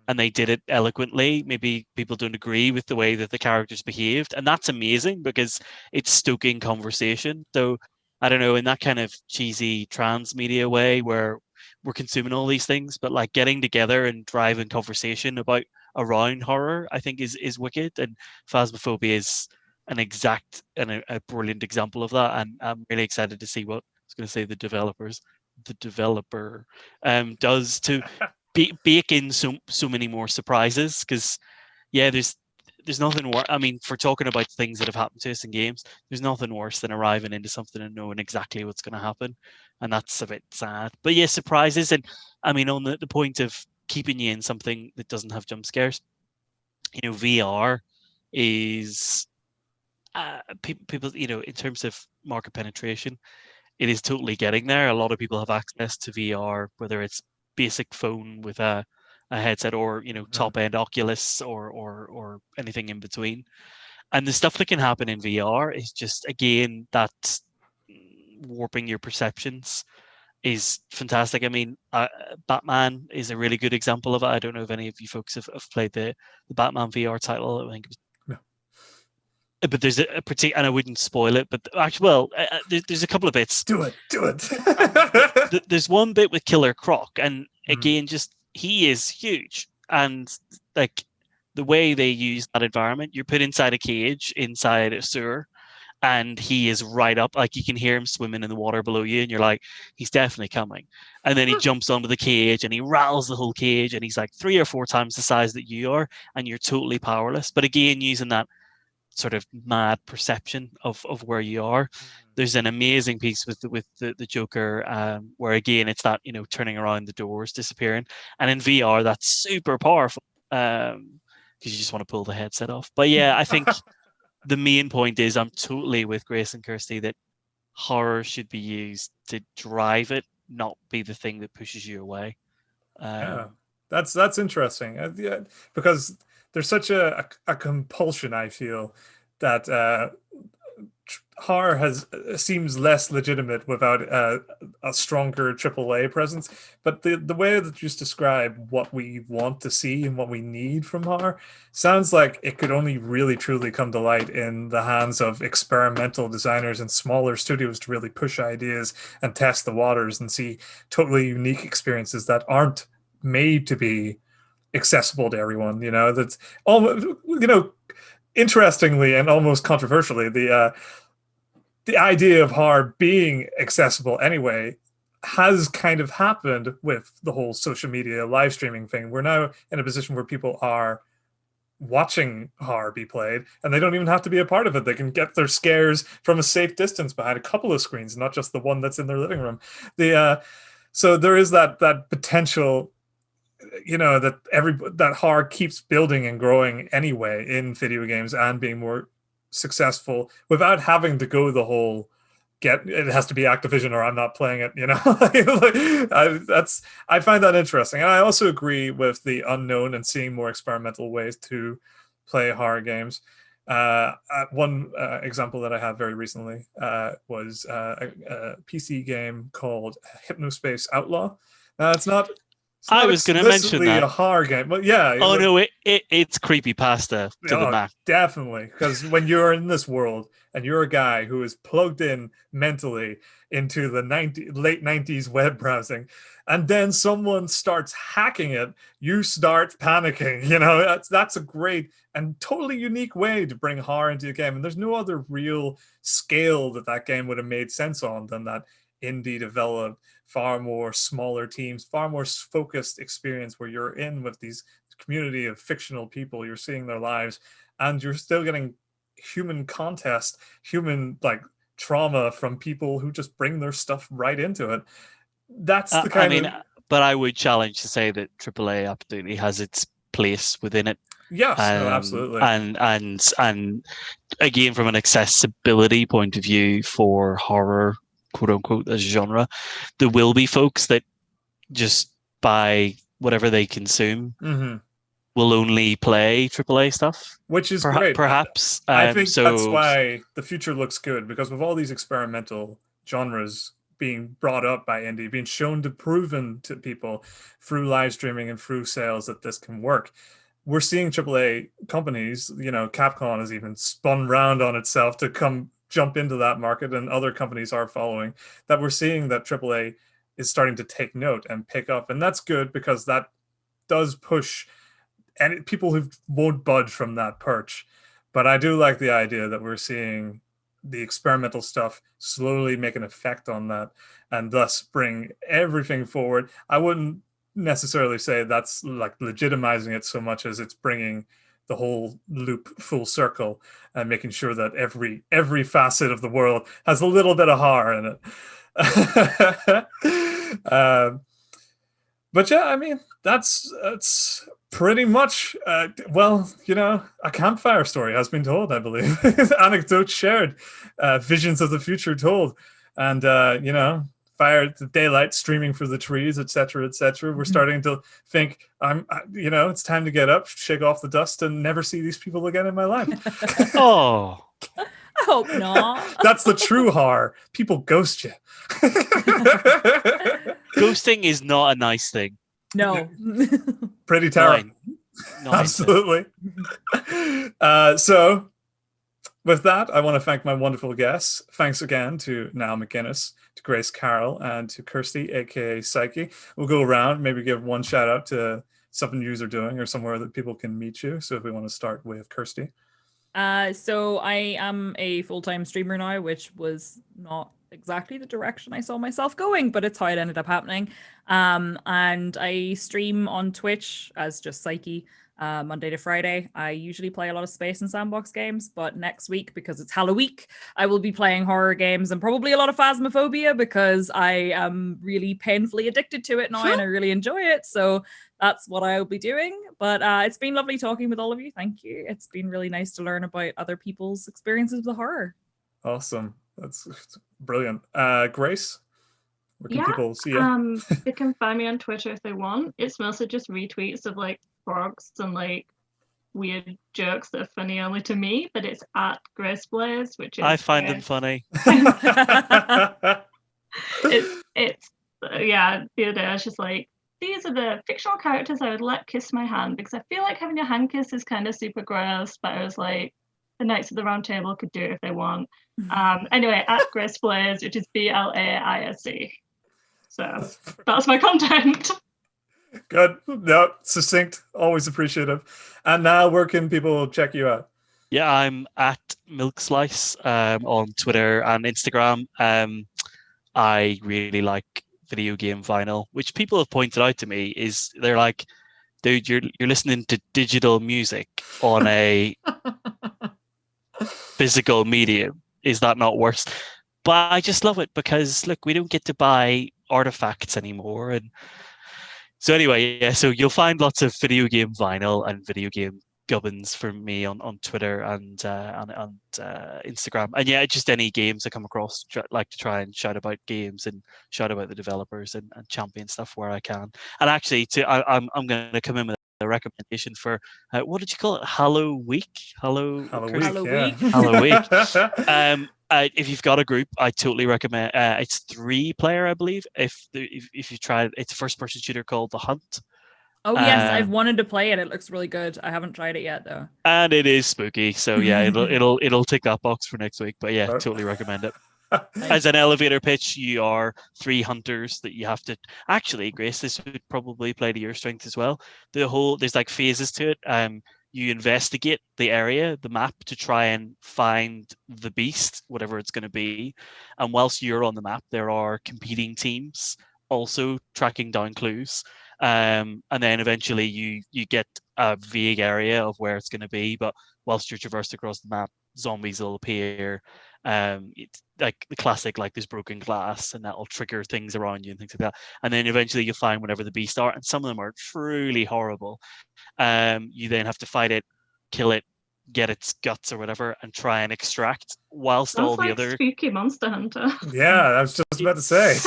and they did it eloquently. Maybe people don't agree with the way that the characters behaved, and that's amazing because it's stoking conversation. So I don't know, in that kind of cheesy trans media way where we're consuming all these things, but like getting together and driving conversation around horror, I think is wicked. And Phasmophobia is an exact and a brilliant example of that. And I'm really excited to see what I was going to say the developer does to bake in so many more surprises. Because yeah, there's nothing worse. I mean, for talking about things that have happened to us in games, there's nothing worse than arriving into something and knowing exactly what's going to happen, and that's a bit sad. But yeah, surprises. And I mean, on the point of keeping you in something that doesn't have jump scares, you know, VR is people, you know, in terms of market penetration, it is totally getting there. A lot of people have access to VR, whether it's basic phone with a headset or, you know, top end Oculus or anything in between. And the stuff that can happen in VR is just, again, that warping your perceptions is fantastic. I mean, Batman is a really good example of it. I don't know if any of you folks have played the Batman VR title. I think it was, but there's a particular, and I wouldn't spoil it, but actually, well, there's a couple of bits. Do it. There's one bit with Killer Croc, and again, just he is huge, and like the way they use that environment, you're put inside a cage, inside a sewer, and he is right up, like you can hear him swimming in the water below you, and you're like, he's definitely coming. And then he jumps onto the cage and he rattles the whole cage, and he's like 3 or 4 times the size that you are, and you're totally powerless. But again, using that sort of mad perception of where you are. There's an amazing piece with the Joker where again it's that, you know, turning around the doors, disappearing, and in VR that's super powerful because you just want to pull the headset off. But yeah, I think the main point is I'm totally with Grace and Kirsty that horror should be used to drive it, not be the thing that pushes you away. Yeah, that's interesting. Yeah, because there's such a compulsion, I feel, that horror seems less legitimate without a stronger AAA presence. But the way that you just describe what we want to see and what we need from horror sounds like it could only really truly come to light in the hands of experimental designers and smaller studios to really push ideas and test the waters and see totally unique experiences that aren't made to be accessible to everyone. That's almost, interestingly and almost controversially, the idea of horror being accessible anyway has kind of happened with the whole social media live streaming thing. We're now in a position where people are watching horror be played, and they don't even have to be a part of it. They can get their scares from a safe distance behind a couple of screens, not just the one that's in their living room. So there is that potential, that horror keeps building and growing anyway in video games and being more successful without having to go the whole it has to be Activision or I'm not playing it. I find that interesting, and I also agree with the unknown and seeing more experimental ways to play horror games. One example that I had very recently was a PC game called Hypnospace Outlaw. It's not I was going to mention that. A horror game, but yeah. Oh no, it's creepypasta to the max. Definitely, because when you're in this world and you're a guy who is plugged in mentally into the late 90s web browsing, and then someone starts hacking it, you start panicking. That's a great and totally unique way to bring horror into the game. And there's no other real scale that game would have made sense on than that indie developed, far more smaller teams, far more focused experience where you're in with these community of fictional people, you're seeing their lives, and you're still getting human contest, human trauma from people who just bring their stuff right into it. That's the kind of... But I would challenge to say that AAA absolutely has its place within it. Yes, absolutely. And again, from an accessibility point of view for horror, quote unquote, as a genre, there will be folks that just buy whatever they consume will only play AAA stuff, which is great. Perhaps I think that's why the future looks good, because with all these experimental genres being brought up by indie, being shown to proven to people through live streaming and through sales that this can work, we're seeing AAA companies, Capcom has even spun round on itself to jump into that market, and other companies are following, that we're seeing that AAA is starting to take note and pick up. And that's good, because that does push and people who won't budge from that perch. But I do like the idea that we're seeing the experimental stuff slowly make an effect on that and thus bring everything forward. I wouldn't necessarily say that's legitimizing it so much as it's bringing the whole loop full circle and making sure that every facet of the world has a little bit of horror in it. But yeah, that's pretty much, a CampFire story has been told, I believe. Anecdotes shared, visions of the future told, and, fire, the daylight streaming through the trees, etc., etc. We're starting to think, it's time to get up, shake off the dust, and never see these people again in my life. Oh, I hope not. That's the true horror. People ghost you. Ghosting is not a nice thing. No. Pretty terrible. Absolutely. So, with that, I want to thank my wonderful guests. Thanks again to Niall McGuinness, to Grace Carroll, and to Kirsty, aka Psyche. We'll go around, maybe give one shout out to something you are doing or somewhere that people can meet you. So if we want to start with Kirsty. So I am a full-time streamer now, which was not exactly the direction I saw myself going, but it's how it ended up happening. And I stream on Twitch as just Psyche. Monday to Friday. I usually play a lot of space and sandbox games, but next week, because it's Halloween, I will be playing horror games and probably a lot of Phasmophobia because I am really painfully addicted to it now and I really enjoy it. So that's what I'll be doing. But it's been lovely talking with all of you. Thank you. It's been really nice to learn about other people's experiences with horror. Awesome. That's brilliant. Grace, where can people see you? They can find me on Twitter if they want. It's mostly just retweets of like frogs and like weird jokes that are funny only to me, but it's at Grace Blaze, which is I find them funny. it's yeah, the other day I was just like, these are the fictional characters I would let kiss my hand, because I feel like having your hand kiss is kind of super gross, but I was like, the Knights of the Round Table could do it if they want. Anyway, at Grace Blaze, which is BLAISE. So that's my content. Good. No, succinct. Always appreciative. And now, where can people check you out? Yeah, I'm at Milk Slice on Twitter and Instagram. I really like video game vinyl, which people have pointed out to me is they're like, dude, you're listening to digital music on a physical medium. Is that not worse? But I just love it because look, we don't get to buy artifacts anymore, and so anyway, yeah. So you'll find lots of video game vinyl and video game gubbins from me on Twitter and Instagram, and yeah, just any games I come across. Like to try and shout about games and shout about the developers and champion stuff where I can. And actually, I'm going to come in with a recommendation for what did you call it? Halloween. If you've got a group, I totally recommend. It's 3-player, I believe. If you try it, it's a first-person shooter called The Hunt. Oh yes, I've wanted to play it. It looks really good. I haven't tried it yet though. And it is spooky, so yeah, it'll tick that box for next week. But yeah, totally recommend it. As an elevator pitch, you are 3 hunters that you have to. Actually, Grace, this would probably play to your strength as well. There's like phases to it. You investigate the area, the map, to try and find the beast, whatever it's going to be. And whilst you're on the map, there are competing teams also tracking down clues. And then eventually you get a vague area of where it's going to be. But whilst you're traversed across the map, zombies will appear. It's like the classic, like there's broken glass, and that'll trigger things around you and things like that. And then eventually you'll find whatever the beasts are, and some of them are truly horrible. You then have to fight it, kill it, get its guts or whatever, and try and extract. Whilst Sounds all the like other spooky Monster Hunter. Yeah, I was just about to say.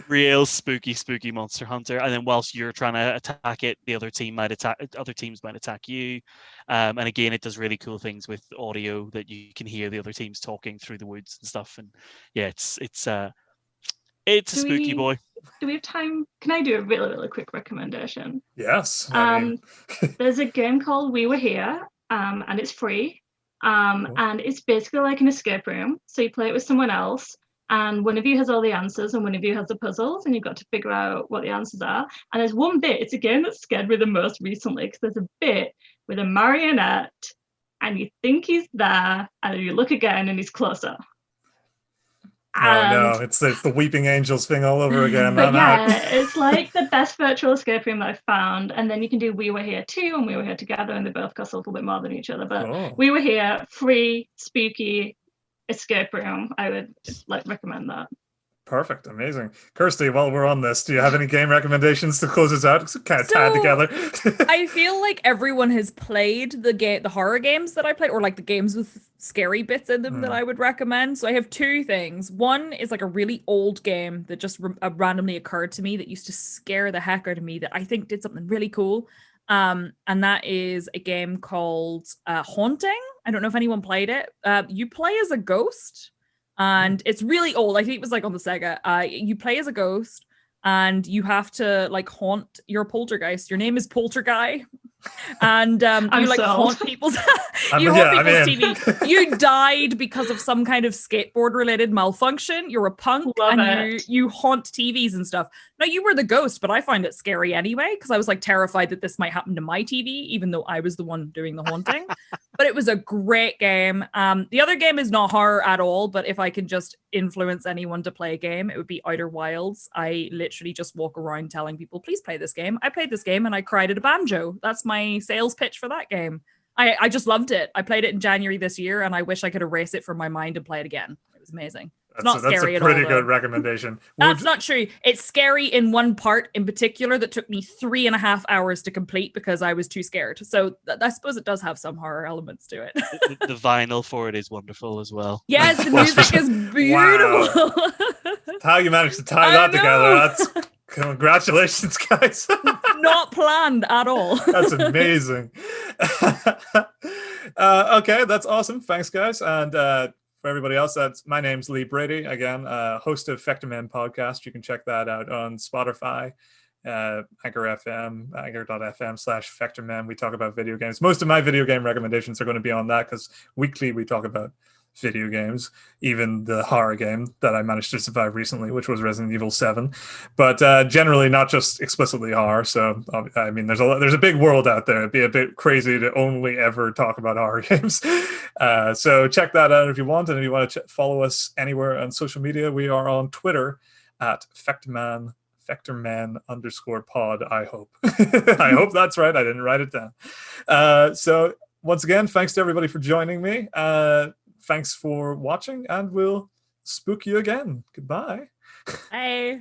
real spooky Monster Hunter, and then whilst you're trying to attack it, other teams might attack you. And again, it does really cool things with audio that you can hear the other teams talking through the woods and stuff. And yeah, it's a spooky boy. Do we have time? Can I do a really, really quick recommendation? Yes. There's a game called We Were Here, and it's free. And it's basically like an escape room. So you play it with someone else, and one of you has all the answers and one of you has the puzzles, and you've got to figure out what the answers are. And there's one bit, it's a game that scared me the most recently, because there's a bit with a marionette and you think he's there, and then you look again and he's closer. No, it's the Weeping Angels thing all over again. But yeah, it's like the best virtual escape room that I've found. And then you can do We Were Here too, and We Were Here Together, and they both cost a little bit more than each other. But We Were Here, free, spooky escape room. I would recommend that. Perfect, amazing. Kirsty, while we're on this, do you have any game recommendations to close us out? It's kind of tied together. I feel like everyone has played the horror games that I played, or like the games with scary bits in them that I would recommend. So I have 2 things. One is like a really old game that just randomly occurred to me that used to scare the heck out of me, that I think did something really cool. And that is a game called Haunting. I don't know if anyone played it. You play as a ghost. And it's really old. I think it was like on the Sega. You play as a ghost, and you have to like haunt your poltergeist. Your name is Polterguy, and you like haunt people's. TV. You died because of some kind of skateboard-related malfunction. You're a punk, you haunt TVs and stuff. No, you were the ghost, but I find it scary anyway because I was like terrified that this might happen to my TV, even though I was the one doing the haunting. But it was a great game. The other game is not horror at all, but if I can just influence anyone to play a game, it would be Outer Wilds. I literally just walk around telling people, please play this game. I played this game and I cried at a banjo. That's my sales pitch for that game. I just loved it. I played it in January this year and I wish I could erase it from my mind and play it again. It was amazing. That's a pretty good recommendation. That's not true. It's scary in one part in particular that took me 3.5 hours to complete because I was too scared. So I suppose it does have some horror elements to it. The vinyl for it is wonderful as well. Yes, the music is beautiful. Wow. How you managed to tie that together. That's congratulations, guys. Not planned at all. That's amazing. Okay, that's awesome. Thanks, guys. And for everybody else, my name's Lee Brady, again, host of Vectorman Podcast. You can check that out on Spotify, Anchor FM, anchor.fm/Vectorman. We talk about video games. Most of my video game recommendations are going to be on that because weekly we talk about video games, even the horror game that I managed to survive recently, which was Resident Evil 7, but generally not just explicitly horror. So I mean, there's a big world out there. It'd be a bit crazy to only ever talk about horror games. So check that out if you want, and if you want to follow us anywhere on social media, we are on Twitter at Vectorman _pod. I hope I hope that's right. I didn't write it down. So once again, thanks to everybody for joining me. Thanks for watching, and we'll spook you again. Goodbye. Bye.